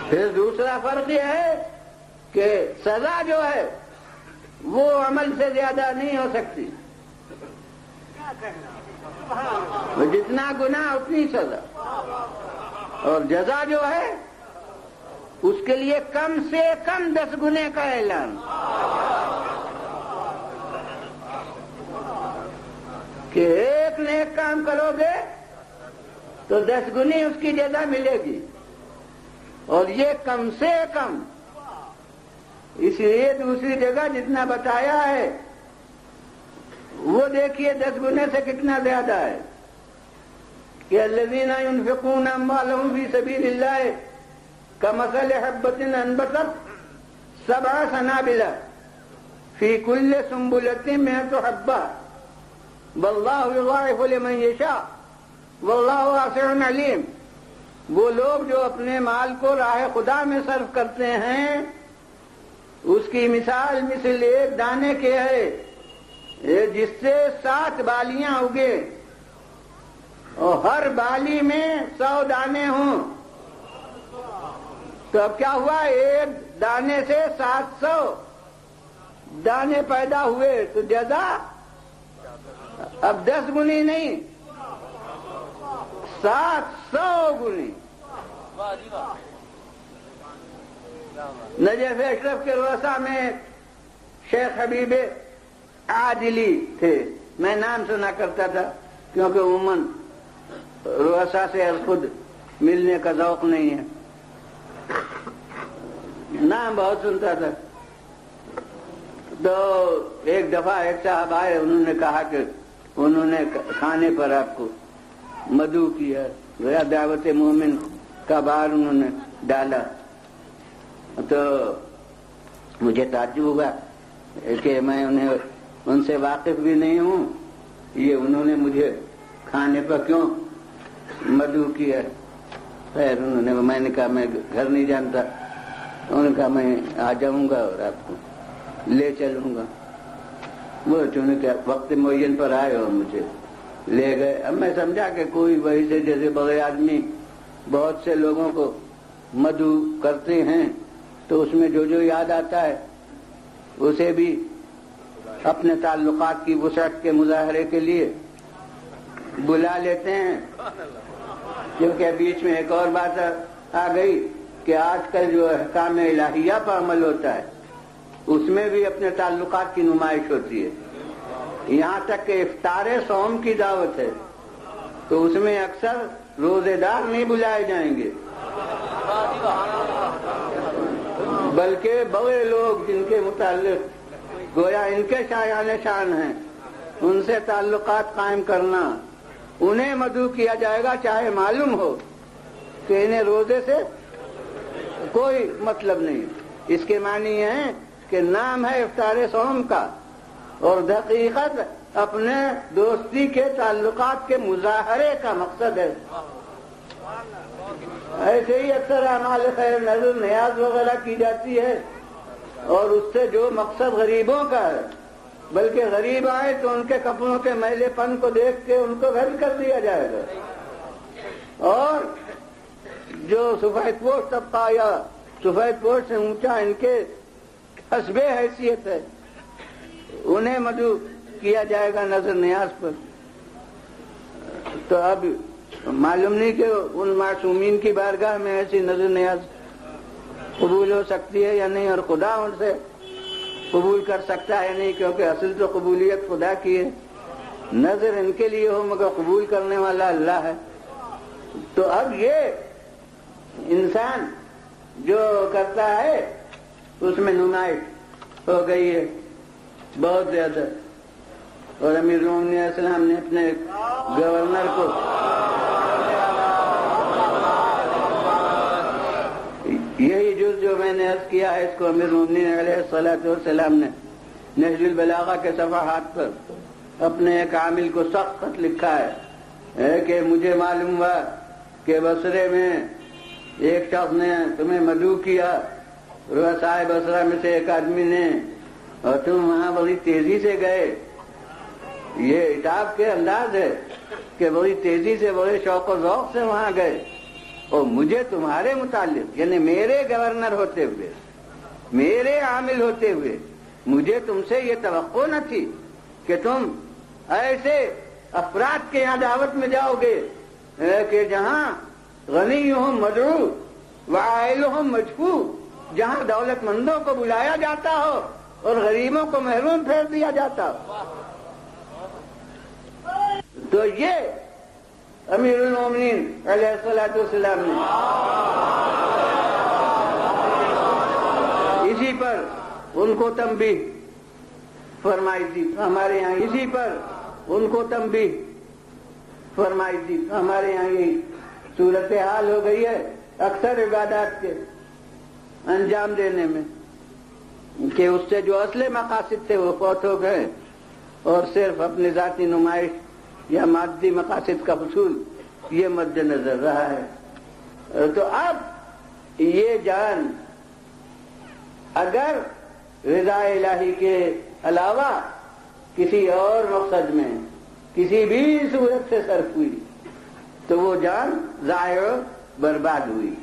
پھر دوسرا فرق یہ ہے کہ سزا جو ہے وہ عمل سے زیادہ نہیں ہو سکتی. جتنا گناہ اتنی سزا، اور جزا جو ہے اس کے لیے کم سے کم 10 گنے کا اعلان. کہ ایک نیک کام کرو گے تو 10 گنی اس کی جزا ملے گی، اور یہ کم سے کم. اس لیے دوسری جگہ جتنا بتایا ہے وہ دیکھیے 10 گنے سے کتنا زیادہ ہے کہ الذین ينفقون اموالهم فی سبیل اللہ کمثل حبۃ انبتت 7 سنابل فی کل سنبلۃ 100 حبۃ واللہ یضاعف لمن یشاء واللہ واسع علیم. وہ لوگ جو اپنے مال کو راہ خدا میں صرف کرتے ہیں اس کی مثال مثل ایک دانے کے ہے جس سے 7 بالیاں اگے اور ہر بالی میں 100 دانے ہوں. تو اب کیا ہوا؟ ایک دانے سے 700 دانے پیدا ہوئے، تو جزا اب 10 گنی نہیں 700 گنی. نجف اشرف کے رؤسا میں شیخ حبیب عادلی تھے. میں نام سنا کرتا تھا کیونکہ عموماً رؤسا سے خود ملنے کا ذوق نہیں ہے، نام بہت سنتا تھا. تو ایک دفعہ ایک صاحب آئے، انہوں نے کہا کہ انہوں نے کھانے پر آپ کو مدعو کیا، گویا دعوت مومن کا بار انہوں نے ڈالا. تو مجھے تعجب ہوا کہ میں ان سے واقف بھی نہیں ہوں، یہ انہوں نے مجھے کھانے پر کیوں مدعو کیا. خیر میں نے کہا میں گھر نہیں جانتا. انہوں نے کہا میں آ جاؤں گا اور آپ کو لے چلوں گا. وہ چونکہ کہ وقت معین پر آئے اور مجھے لے گئے. اب میں سمجھا کہ کوئی وہی سے جیسے بڑے آدمی بہت سے لوگوں کو مدعو کرتے ہیں تو اس میں جو جو یاد آتا ہے اسے بھی اپنے تعلقات کی وسعت کے مظاہرے کے لیے بلا لیتے ہیں. کیونکہ بیچ میں ایک اور بات آ گئی کہ آج کل جو احکام الہیہ پر عمل ہوتا ہے اس میں بھی اپنے تعلقات کی نمائش ہوتی ہے. یہاں تک کہ افطار صوم کی دعوت ہے تو اس میں اکثر روزے دار نہیں بلائے جائیں گے، بلکہ بڑے لوگ جن کے متعلق گویا ان کے شایان شان ہیں ان سے تعلقات قائم کرنا، انہیں مدعو کیا جائے گا، چاہے معلوم ہو کہ انہیں روزے سے کوئی مطلب نہیں. اس کے معنی یہ ہے کہ نام ہے افطار صوم کا اور حقیقت اپنے دوستی کے تعلقات کے مظاہرے کا مقصد ہے. ایسے ہی اکثر اعمال خیر نظر نیاز وغیرہ کی جاتی ہے اور اس سے جو مقصد غریبوں کا ہے، بلکہ غریب آئے تو ان کے کپڑوں کے میلے پن کو دیکھ کے ان کو رد کر دیا جائے گا، اور جو سفید پوش طبقہ یا سفید پوش سے اونچا ان کے حسب حیثیت ہے انہیں مدعو کیا جائے گا نظر نیاز پر. تو اب معلوم نہیں کہ ان معصومین کی بارگاہ میں ایسی نظر نیاز قبول ہو سکتی ہے یا نہیں، اور خدا ان سے قبول کر سکتا ہے نہیں، کیونکہ اصل تو قبولیت خدا کی ہے. نظر ان کے لیے ہو مگر قبول کرنے والا اللہ ہے۔ تو اب یہ انسان جو کرتا ہے اس میں نمائش ہو گئی ہے بہت زیادہ، اور امیر المومنین علیہ السلام نے اپنے گورنر کو یہی جز جو میں نے عرض کیا ہے اس کو امیر المومنین علیہ السلام نے نہج البلاغہ کے صفحات پر اپنے ایک عامل کو سخت خط لکھا ہے کہ مجھے معلوم ہوا کہ بصرے میں ایک شخص نے تمہیں مدعو کیا، رؤسائے بصرہ میں سے ایک آدمی نے، اور تم وہاں بڑی تیزی سے گئے۔ یہ عتاب کے انداز ہے کہ بڑی تیزی سے بڑے شوق و ذوق سے وہاں گئے، اور مجھے تمہارے متعلق یعنی میرے گورنر ہوتے ہوئے، میرے عامل ہوتے ہوئے مجھے تم سے یہ توقع نہ تھی کہ تم ایسے افراد کے یہاں دعوت میں جاؤ گے کہ جہاں غنیہم مدعو وعائلہم مجفو، جہاں دولت مندوں کو بلایا جاتا ہو اور غریبوں کو محروم پھیر دیا جاتا ہو۔ تو یہ امیر المومنین علیہ السلام نے اسی پر ان کو تنبیہ فرمائی تھی، ہمارے یہاں اسی پر ان کو تنبیہ فرمائی تھی۔ ہمارے یہاں یہ صورتحال ہو گئی ہے اکثر عبادات کے انجام دینے میں کہ اس سے جو اصل مقاصد تھے وہ فوت ہو گئے، اور صرف اپنی ذاتی نمائش یا مادی مقاصد کا حصول یہ مد نظر رہا ہے۔ تو اب یہ جان اگر رضا الہی کے علاوہ کسی اور مقصد میں کسی بھی صورت سے صرف ہوئی تو وہ جان ضائع برباد ہوئی۔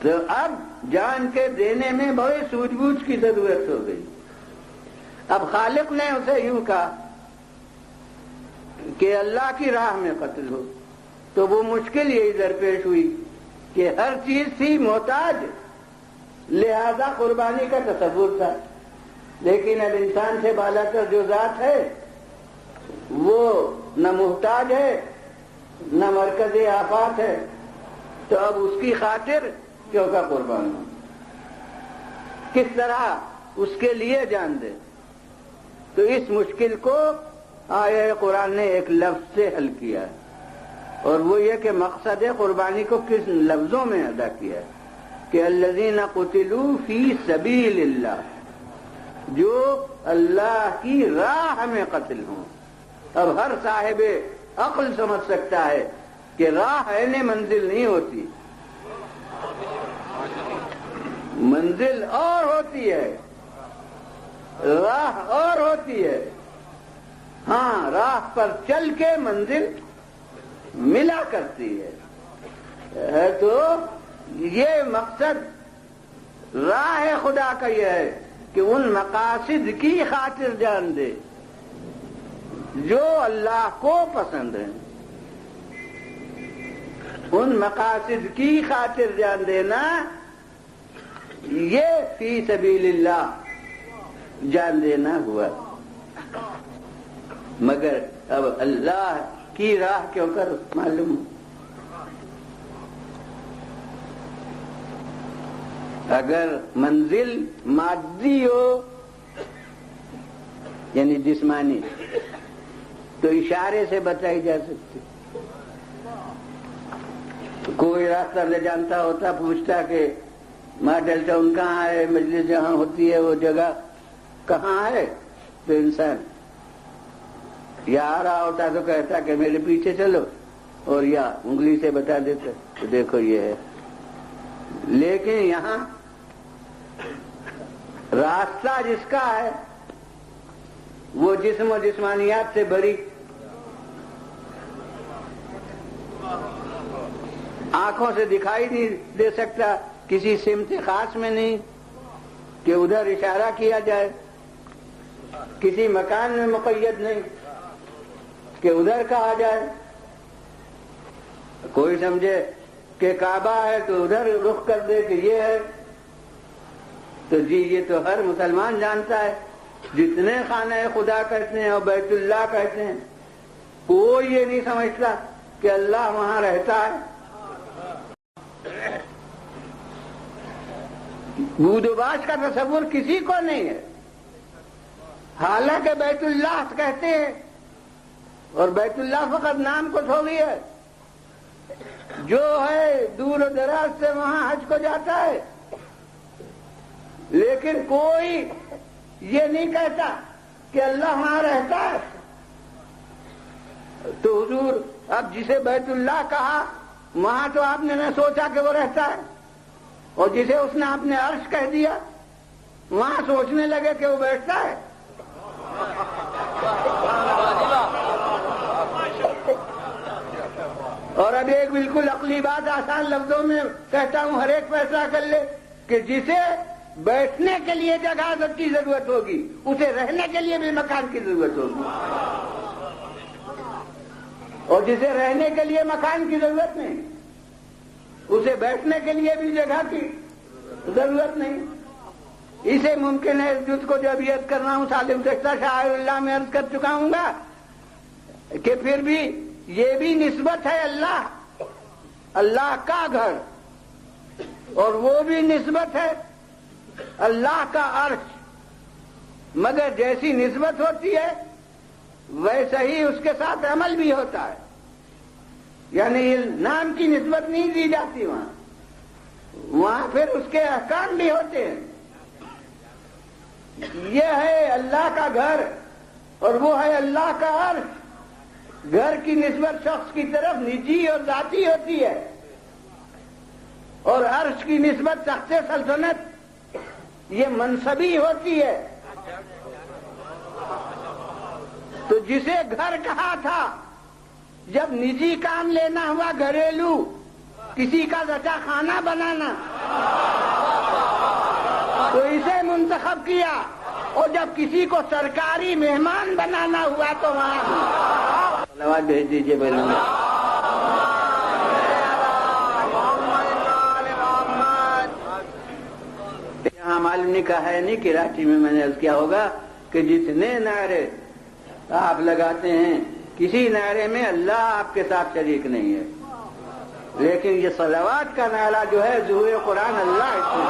تو اب جان کے دینے میں بڑے سوجھ بوجھ کی ضرورت ہو گئی۔ اب خالق نے اسے یوں کہا کہ اللہ کی راہ میں قتل ہو، تو وہ مشکل یہی درپیش ہوئی کہ ہر چیز تھی محتاج، لہذا قربانی کا تصور تھا، لیکن اب انسان سے بالا کر جو ذات ہے وہ نہ محتاج ہے نہ مرکز آفات ہے، تو اب اس کی خاطر کیوں کا قربان ہو، کس طرح اس کے لیے جان دے۔ تو اس مشکل کو آیہ قرآن نے ایک لفظ سے حل کیا ہے، اور وہ یہ کہ مقصد قربانی کو کس لفظوں میں ادا کیا ہے کہ الذین قتلوا فی سبیل اللہ، جو اللہ کی راہ میں قتل ہوں۔ اب ہر صاحب عقل سمجھ سکتا ہے کہ راہ عین منزل نہیں ہوتی، منزل اور ہوتی ہے، راہ اور ہوتی ہے۔ ہاں، راہ پر چل کے منزل ملا کرتی ہے۔ تو یہ مقصد راہ خدا کا یہ ہے کہ ان مقاصد کی خاطر جان دے جو اللہ کو پسند ہیں، ان مقاصد کی خاطر جان دینا، یہ فی سبیل اللہ جان دینا ہوا۔ مگر اب اللہ کی راہ کیوں کر معلوم، اگر منزل مادی ہو یعنی جسمانی تو اشارے سے بتائی جا سکتی۔ کوئی راستہ لے جانتا ہوتا، پوچھتا کہ ماڈل ٹاؤن کہاں ہے، مجلس جہاں ہوتی ہے وہ جگہ کہاں ہے، تو انسان یا آ رہا ہوتا تو کہتا کہ میرے پیچھے چلو، اور یا انگلی سے بتا دیتا تو دیکھو یہ ہے۔ لیکن یہاں راستہ جس کا ہے وہ جسم و جسمانیات سے بری، آنکھوں سے دکھائی نہیں دے سکتا، کسی سمت خاص میں نہیں کہ ادھر اشارہ کیا جائے، کسی مکان میں مقید نہیں کہ ادھر کہا جائے۔ کوئی سمجھے کہ کعبہ ہے تو ادھر رخ کر دے کہ یہ ہے، تو جی یہ تو ہر مسلمان جانتا ہے جتنے خانہ خدا کہتے ہیں اور بیت اللہ کہتے ہیں، کوئی یہ نہیں سمجھتا کہ اللہ وہاں رہتا ہے۔ بود و باش کا تصور کسی کو نہیں ہے، حالانکہ بیت اللہ کہتے ہیں، اور بیت اللہ فقط نام کو تھوڑی ہے، جو ہے دور و دراز سے وہاں حج کو جاتا ہے، لیکن کوئی یہ نہیں کہتا کہ اللہ وہاں رہتا ہے۔ تو حضور اب جسے بیت اللہ کہا وہاں تو آپ نے نہ سوچا کہ وہ رہتا ہے، اور جسے اس نے اپنے عرش کہہ دیا وہاں سوچنے لگے کہ وہ بیٹھتا ہے۔ اور اب ایک بالکل عقلی بات آسان لفظوں میں کہتا ہوں، ہر ایک فیصلہ کر لے کہ جسے بیٹھنے کے لیے جگہ کی ضرورت ہوگی اسے رہنے کے لیے بھی مکان کی ضرورت ہوگی، اور جسے رہنے کے لیے مکان کی ضرورت نہیں اسے بیٹھنے کے لیے بھی جگہ کی ضرورت نہیں۔ اسے ممکن ہے اس جز کو جو ابھی عرض کر رہا ہوں سالم سکتا شاعر اللہ میں عرض کر چکا ہوں گا کہ پھر بھی یہ بھی نسبت ہے اللہ کا گھر، اور وہ بھی نسبت ہے اللہ کا عرش، مگر جیسی نسبت ہوتی ہے ویسا ہی اس کے ساتھ عمل بھی ہوتا ہے، یعنی نام کی نسبت نہیں دی جاتی وہاں پھر اس کے احکام بھی ہوتے ہیں۔ یہ ہے اللہ کا گھر اور وہ ہے اللہ کا عرش۔ گھر کی نسبت شخص کی طرف نجی اور ذاتی ہوتی ہے، اور عرش کی نسبت تخت سلطنت یہ منصبی ہوتی ہے۔ تو جسے گھر کہا تھا جب نجی کام لینا ہوا، گھریلو کسی کا زچا خانہ بنانا، تو اسے منتخب کیا، اور جب کسی کو سرکاری مہمان بنانا ہوا تو وہاں صلوات بھیج دیجیے بہنوں میں۔ یہاں معلوم نہیں کہا ہے نہیں، کراچی میں نے عرض کیا ہوگا کہ جتنے نعرے آپ لگاتے ہیں کسی نعرے میں اللہ آپ کے ساتھ شریک نہیں ہے، لیکن یہ صلوات کا نعرہ جو ہے ظہور قرآن اللہ اس میں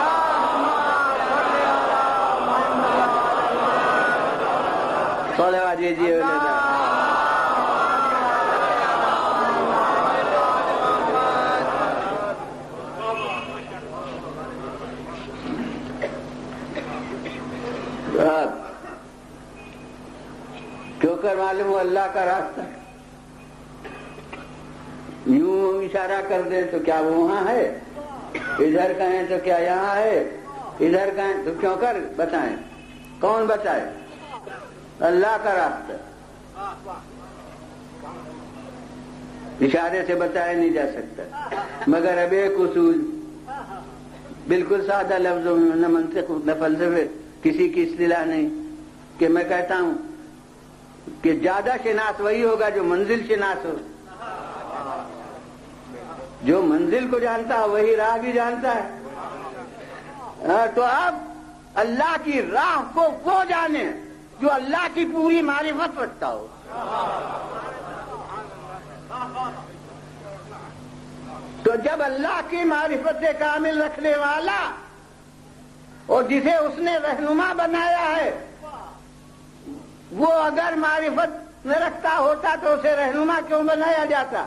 صلوات دیجیے۔ کیوں کر معلوم ہو اللہ کا راستہ، یوں اشارہ کر دیں تو کیا وہ وہاں ہے، ادھر کہیں تو کیا یہاں ہے، ادھر کہیں تو کیوں کر بتائیں، کون بتائے؟ اللہ کا راستہ اشارے سے بتایا نہیں جا سکتا، مگر اب ایک اصول بالکل سادہ لفظوں میں، نہ منطق نہ فلسفے، کسی کی اصطلاح نہیں، کہ میں کہتا ہوں کہ زیادہ شناس وہی ہوگا جو منزل شناس ہو، جو منزل کو جانتا ہے وہی راہ بھی جانتا ہے۔ تو اب اللہ کی راہ کو وہ جانے جو اللہ کی پوری معرفت رکھتا ہو، تو جب اللہ کی معرفت کامل رکھنے والا اور جسے اس نے رہنما بنایا ہے وہ اگر معرفت نہ رکھتا ہوتا تو اسے رہنما کیوں بنایا جاتا؟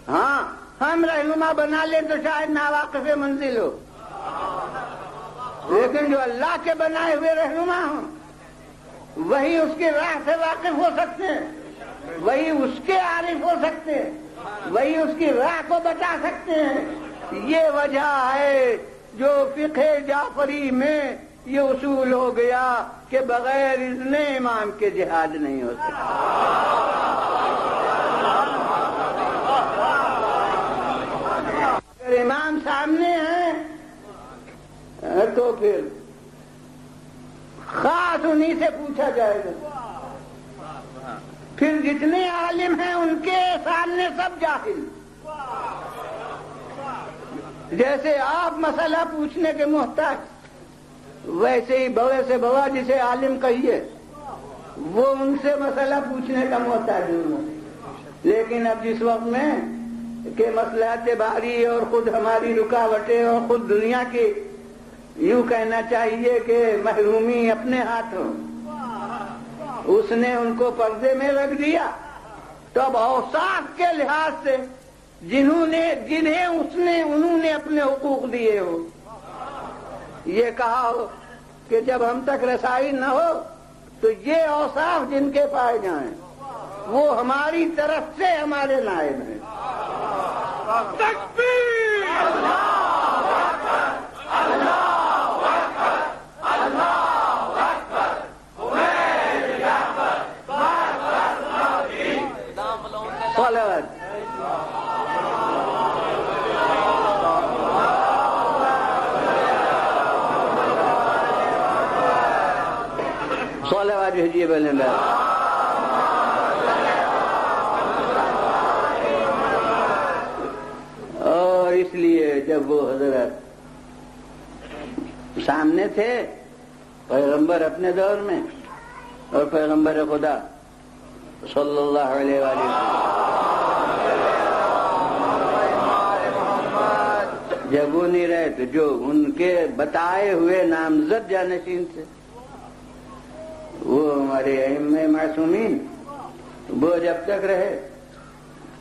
ہاں ہم رہنما بنا لیں تو شاید ناواقف منزل ہو، لیکن جو اللہ کے بنائے ہوئے رہنما ہوں وہی اس کی راہ سے واقف ہو سکتے ہیں، وہی اس کے عارف ہو سکتے ہیں، وہی اس کی راہ کو بتا سکتے ہیں۔ یہ وجہ ہے جو فقہ جعفری میں یہ اصول ہو گیا کہ بغیر اذن امام کے جہاد نہیں ہو سکتا۔ اگر امام سامنے ہیں تو پھر خاص انہی سے پوچھا جائے گا، پھر جتنے عالم ہیں ان کے سامنے سب جاہل، جیسے آپ مسئلہ پوچھنے کے محتاج ویسے ہی بڑے سے بڑا جسے عالم کہیے وہ ان سے مسئلہ پوچھنے کا محتاج ہوں، لیکن اب جس وقت میں کہ مصلحت باری اور خود ہماری رکاوٹیں اور خود دنیا کی یوں کہنا چاہیے کہ محرومی اپنے ہاتھوں، اس نے ان کو پردے میں رکھ دیا، تو اب اوصاف کے لحاظ سے جنہیں انہوں نے اپنے حقوق دیے ہو، یہ کہا ہو کہ جب ہم تک رسائی نہ ہو تو یہ اوصاف جن کے پائے جائیں وہ ہماری طرف سے ہمارے نائب ہیں۔ تکبیر! اللہ اکبر! اللہ اکبر! اللہ اکبر! عمیر اکبر! صلوات صلوات بھیجیے بولیں گا۔ اور اس لیے جب وہ حضرت سامنے تھے پیغمبر اپنے دور میں اور پیغمبر خدا صلی اللہ علیہ وآلہ جب وہ نہیں رہے تو جو ان کے بتائے ہوئے نامزد جانشین تھے وہ ہمارے ائمہ معصومین، وہ جب تک رہے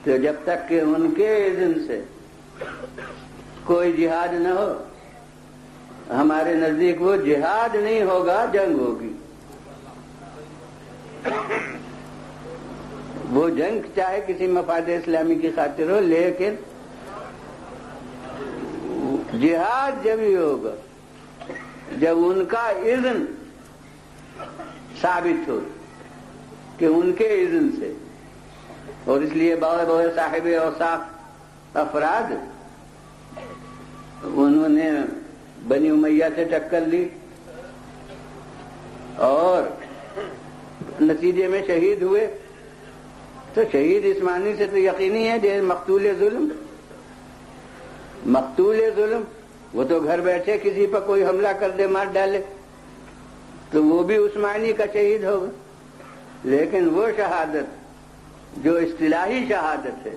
تو جب تک کہ ان کے اذن سے کوئی جہاد نہ ہو، ہمارے نزدیک وہ جہاد نہیں ہوگا، جنگ ہوگی۔ وہ جنگ چاہے کسی مفاد اسلامی کی خاطر ہو، لیکن جہاد جب ہی ہوگا جب ان کا اذن ثابت ہو کہ ان کے اذن سے، اور اس لیے بڑے بڑے صاحب اوصاف افراد انہوں نے بنی امیہ سے ٹکر لی اور نتیجے میں شہید ہوئے، تو شہید عثمانی سے تو یقینی ہے کہ مقتول ظلم وہ تو گھر بیٹھے کسی پر کوئی حملہ کر دے، مار ڈالے، تو وہ بھی عثمانی کا شہید ہوگا۔ لیکن وہ شہادت جو اصطلاحی شہادت ہے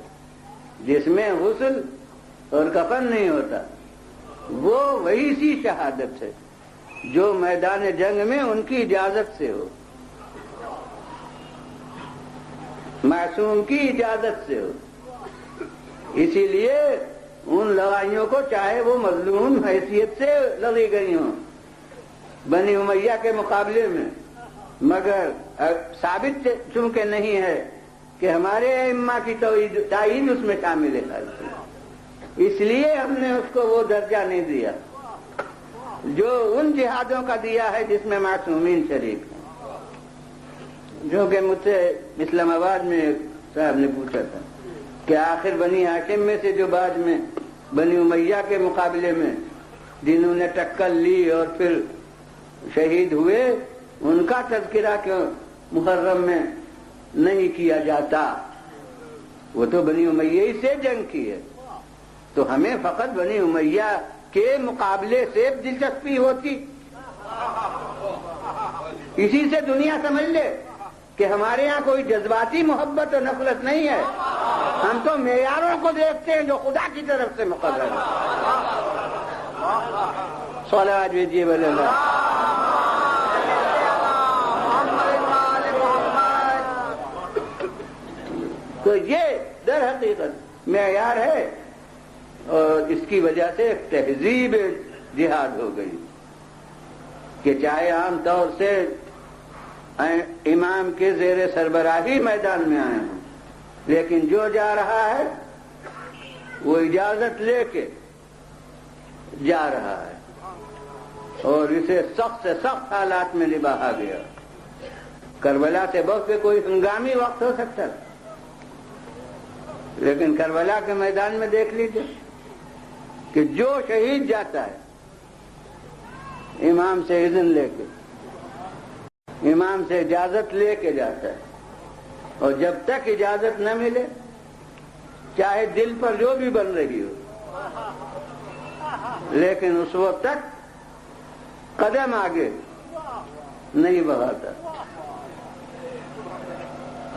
جس میں غسل اور کفن نہیں ہوتا، وہ وہی سی شہادت ہے جو میدان جنگ میں ان کی اجازت سے ہو، معصوم کی اجازت سے ہو۔ اسی لیے ان لڑائیوں کو چاہے وہ مظلوم حیثیت سے لڑی گئی ہوں بنی امیہ کے مقابلے میں، مگر ثابت چونکہ نہیں ہے کہ ہمارے ائمہ کی تائید اس میں شامل ہے، اس لیے ہم نے اس کو وہ درجہ نہیں دیا جو ان جہادوں کا دیا ہے جس میں معصومین شریک ہیں۔ جو کہ مجھ سے اسلام آباد میں ایک صاحب نے پوچھا تھا کہ آخر بنی ہاشم میں سے جو بعد میں بنی امیہ کے مقابلے میں جنہوں نے ٹکر لی اور پھر شہید ہوئے، ان کا تذکرہ کیوں محرم میں نہیں کیا جاتا؟ وہ تو بنی امیہ ہی سے جنگ کی ہے، تو ہمیں فقط بنی امیہ کے مقابلے سے دلچسپی ہوتی۔ اسی سے دنیا سمجھ لے کہ ہمارے ہاں کوئی جذباتی محبت اور نفرت نہیں ہے، ہم تو معیاروں کو دیکھتے ہیں جو خدا کی طرف سے مقرر ہے۔ صلوات بھیجیے بولے اللہ۔ تو یہ در حقیقت معیار ہے، اور اس کی وجہ سے ایک تہذیب جہاد ہو گئی کہ چاہے عام طور سے امام کے زیر سربراہی میدان میں آئے ہوں، لیکن جو جا رہا ہے وہ اجازت لے کے جا رہا ہے، اور اسے سخت سے سخت حالات میں نبھایا گیا۔ کربلا سے بہت کے کوئی ہنگامی وقت ہو سکتا ہے، لیکن کربلا کے میدان میں دیکھ لیجیے کہ جو شہید جاتا ہے امام سے اذن لے کے، امام سے اجازت لے کے جاتا ہے، اور جب تک اجازت نہ ملے چاہے دل پر جو بھی بن رہی ہو، لیکن اس وقت تک قدم آگے نہیں بڑھاتا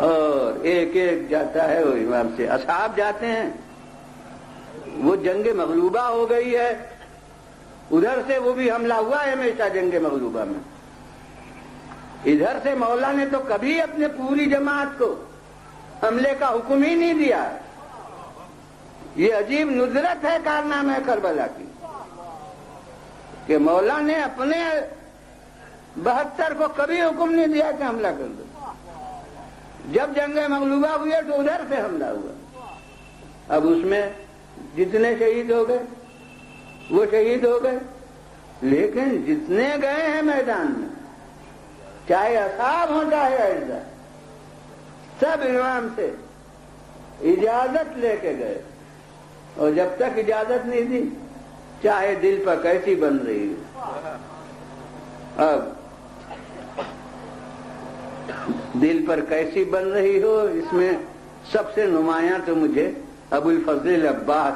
اور ایک ایک جاتا ہے وہ امام سے. اصحاب جاتے ہیں, وہ جنگ مغلوبہ ہو گئی ہے, ادھر سے وہ بھی حملہ ہوا ہے ہمیشہ جنگ مغلوبہ میں. ادھر سے مولا نے تو کبھی اپنے پوری جماعت کو حملے کا حکم ہی نہیں دیا. یہ عجیب ندرت ہے کارنامہ کربلا کی کہ مولا نے اپنے 72 کو کبھی حکم نہیں دیا کہ حملہ کر دو. جب جنگ مغلوبہ ہوئی تو ادھر سے حملہ ہوا. اب اس میں جتنے شہید ہو گئے وہ شہید ہو گئے, لیکن جتنے گئے ہیں میدان میں, چاہے اصحاب ہوں چاہے اعزا, سب امام سے اجازت لے کے گئے. اور جب تک اجازت نہیں دی, چاہے دل پر کیسی بن رہی ہو. اب دل پر کیسی بن رہی ہو, اس میں سب سے نمایاں تو مجھے ابو الفضل عباس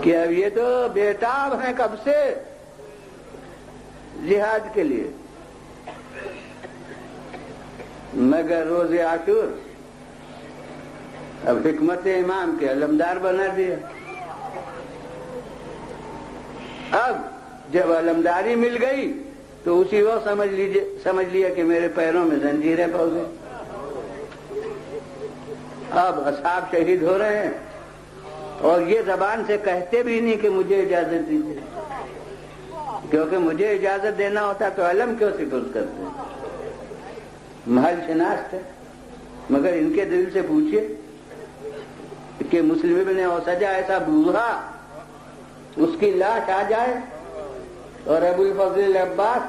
کہ اب یہ تو بےتاب ہیں کب سے جہاد کے لیے, مگر روز عاشور اب حکمت امام کے علمدار بنا دیا. اب جب علمداری مل گئی تو اسی وقت سمجھ لیا کہ میرے پیروں میں زنجیریں پڑ گئی. اب اصحاب شہید ہو رہے ہیں اور یہ زبان سے کہتے بھی نہیں کہ مجھے اجازت دیجیے, کیونکہ مجھے اجازت دینا ہوتا تو علم کیوں سپرد کرتے ہیں, محل شناخت ہے. مگر ان کے دل سے پوچھئے کہ مسلم ابن اوسجا ایسا بوڑھا, اس کی لاش آ جائے اور ابو الفضل عباس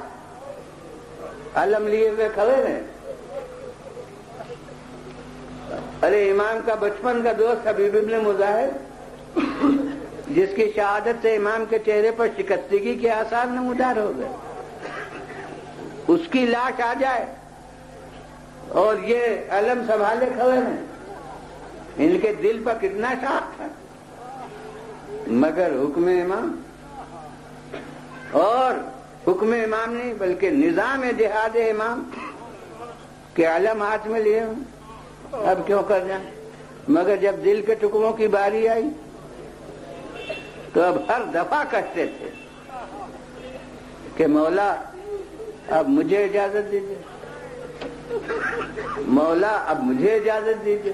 علم لیے ہوئے کھڑے رہے. ارے امام کا بچپن کا دوست حبیب ابن مظاہر, جس کی شہادت سے امام کے چہرے پر شکستگی کے آثار نمودار ہو گئے, اس کی لاش آ جائے اور یہ علم سنبھالے کھڑے ہیں. ان کے دل پر کتنا شاق تھا. مگر حکم امام, اور حکم امام نہیں بلکہ نظام جہاد امام کے علم ہاتھ میں لیے ہوں, اب کیوں کر جائیں. مگر جب دل کے ٹکڑوں کی باری آئی تو اب ہر دفعہ کہتے تھے کہ مولا اب مجھے اجازت دیجیے, مولا اب مجھے اجازت دیجیے.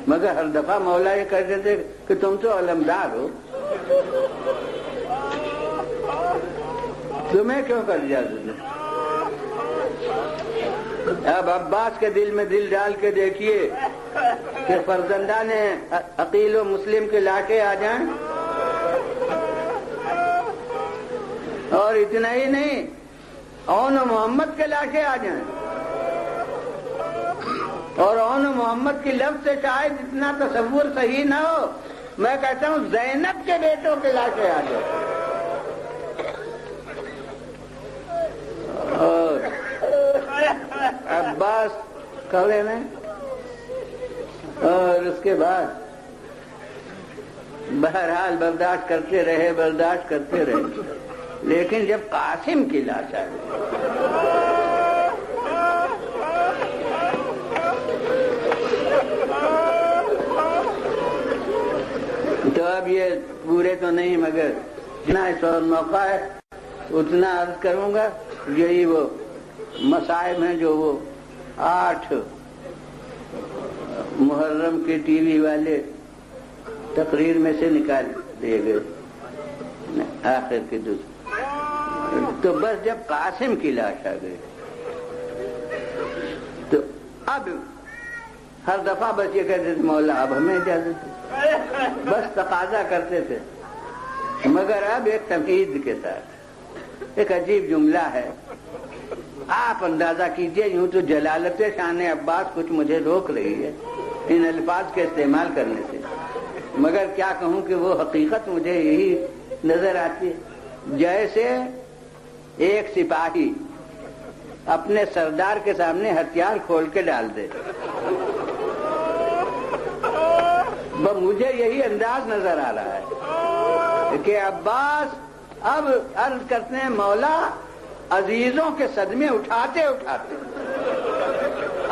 مگر ہر دفعہ مولا یہ کہتے تھے کہ تم تو علمدار ہو, تمہیں کیوں کر اجازت دیں. اب عباس کے دل میں دل ڈال کے دیکھیے کہ فرزندان عقیل و مسلم کے لاشیں آ جائیں, اور اتنا ہی نہیں اون و محمد کے لاشیں آ جائیں, اور اون و محمد کی لفظ سے شاید اتنا تصور صحیح نہ ہو, میں کہتا ہوں زینب کے بیٹوں کے لاشیں آ جائیں. اور عباس کھڑے میں, اور اس کے بعد بہرحال برداشت کرتے رہے, لیکن جب قاسم کی لاش آ گئی تو اب یہ پورے تو نہیں مگر جتنا اس اور موقع ہے اتنا عرض کروں گا. یہی وہ مصائب ہیں جو وہ 8 محرم کے ٹی وی والے تقریر میں سے نکال دیے گئے آخر کے تو بس جب قاسم کی لاش آ گئی تو اب ہر دفعہ بس یہ کہتے تھے مولا اب ہمیں اجازت ہے, بس تقاضا کرتے تھے. مگر اب ایک تمہید کے ساتھ ایک عجیب جملہ ہے, آپ اندازہ کیجئے. یوں تو جلالت شان عباس کچھ مجھے روک رہی ہے ان الفاظ کے استعمال کرنے سے, مگر کیا کہوں کہ وہ حقیقت مجھے یہی نظر آتی ہے. جیسے ایک سپاہی اپنے سردار کے سامنے ہتھیار کھول کے ڈال دے, مجھے یہی انداز نظر آ رہا ہے کہ عباس اب عرض کرتے ہیں مولا عزیزوں کے صدمے اٹھاتے اٹھاتے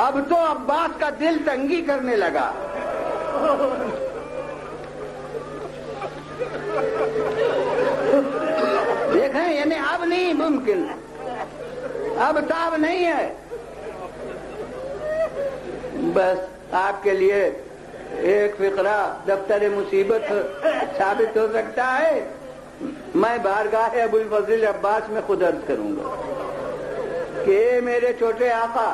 اب تو عباس کا دل تنگی کرنے لگا. دیکھیں یعنی اب نہیں ممکن، اب تاب نہیں ہے. بس آپ کے لیے ایک فقرہ دفتر مصیبت ثابت ہو سکتا ہے. میں بارگاہ ابو الفضل عباس میں خود عرض کروں گا کہ اے میرے چھوٹے آقا،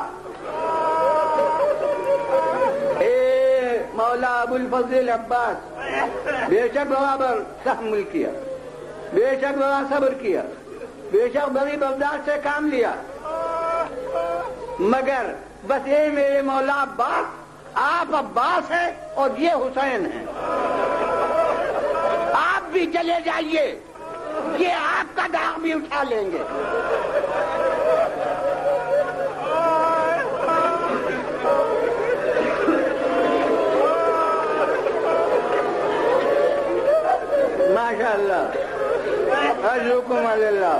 اے مولا ابو الفضل عباس، بے شک برابر تحمل کیا، بے شک بڑا صبر کیا، بے شک بڑی برداشت سے کام لیا، مگر بس یہ میرے مولا عباس، آپ عباس ہیں اور یہ حسین ہیں، آپ بھی چلے جائیے، یہ آپ کا داغ بھی اٹھا لیں گے. ماشاء اللہ، اجرکم علی اللہ.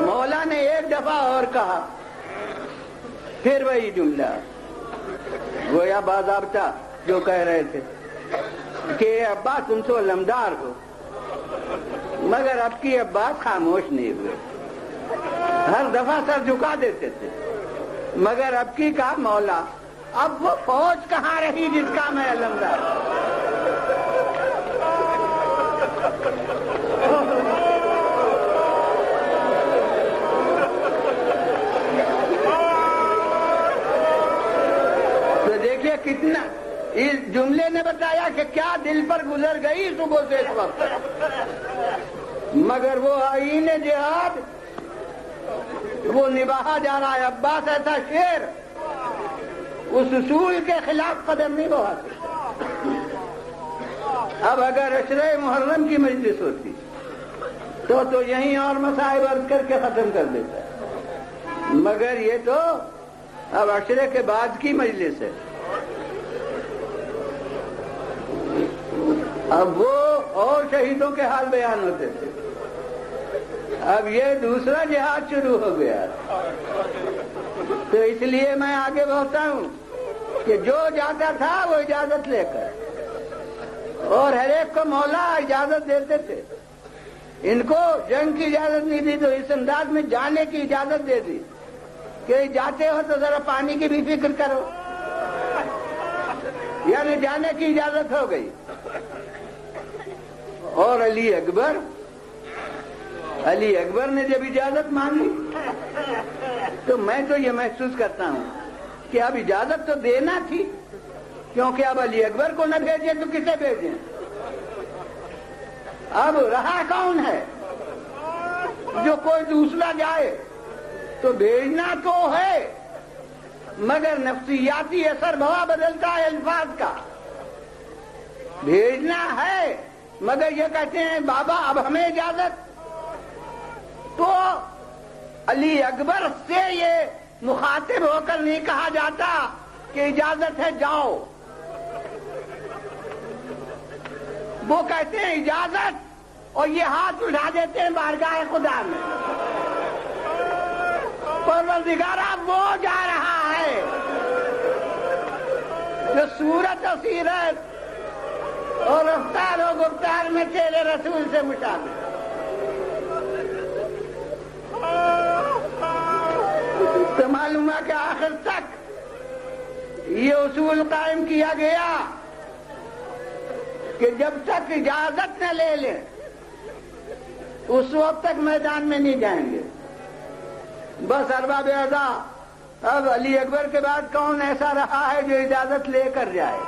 مولا نے ایک دفعہ اور کہا، پھر وہی جملہ گویا باضابطہ جو کہہ رہے تھے کہ عباس تم تو علمدار ہو، مگر اب کی عباس خاموش نہیں ہوئے، ہر دفعہ سر جھکا دیتے تھے، مگر اب کی کہا مولا اب وہ فوج کہاں رہی جس کا میں علمدار ہوں. تو دیکھیے کتنا اس جملے نے بتایا کہ کیا دل پر گزر گئی صبح سے اس وقت، مگر وہ آئین جہاد وہ نبھا جا رہا ہے. عباس ایسا شیر اس اصول کے خلاف قدم نہیں بڑھا سکتا. اب اگر عشرہ محرم کی مجلس ہوتی تو یہیں اور مسائل عرض کر کے ختم کر دیتا ہے، مگر یہ تو اب عشرے کے بعد کی مجلس ہے. اب وہ اور شہیدوں کے حال بیان ہوتے تھے، اب یہ دوسرا جہاد شروع ہو گیا. تو اس لیے میں آگے بڑھتا ہوں کہ جو جاتا تھا وہ اجازت لے کر، اور ہر ایک کو مولا اجازت دیتے تھے. ان کو جنگ کی اجازت نہیں دی تو اس انداز میں جانے کی اجازت دے دی کہ جاتے ہو تو ذرا پانی کی بھی فکر کرو، یعنی جانے کی اجازت ہو گئی. اور علی اکبر نے جب اجازت مانگی تو میں تو یہ محسوس کرتا ہوں کہ اب اجازت تو دینا تھی، کیونکہ اب علی اکبر کو نہ بھیجیں تو کسے بھیجیں؟ اب رہا کون ہے جو کوئی دوسرا جائے؟ تو بھیجنا تو ہے، مگر نفسیاتی اثر بہت بدلتا ہے الفاظ کا. بھیجنا ہے مگر یہ کہتے ہیں بابا اب ہمیں اجازت. تو علی اکبر سے یہ مخاطب ہو کر نہیں کہا جاتا کہ اجازت ہے جاؤ، وہ کہتے ہیں اجازت اور یہ ہاتھ اٹھا دیتے ہیں بارگاہ خدا میں. پروردگارا وہ جا رہا ہے جو صورت و سیرت اور رفتار و گفتار میں تیرے رسول سے مشابہ. تو معلوم ہے کہ آخر تک یہ اصول قائم کیا گیا کہ جب تک اجازت نہ لے لیں اس وقت تک میدان میں نہیں جائیں گے. بس ارباب اعضاء اب علی اکبر کے بعد کون ایسا رہا ہے جو اجازت لے کر جائے؟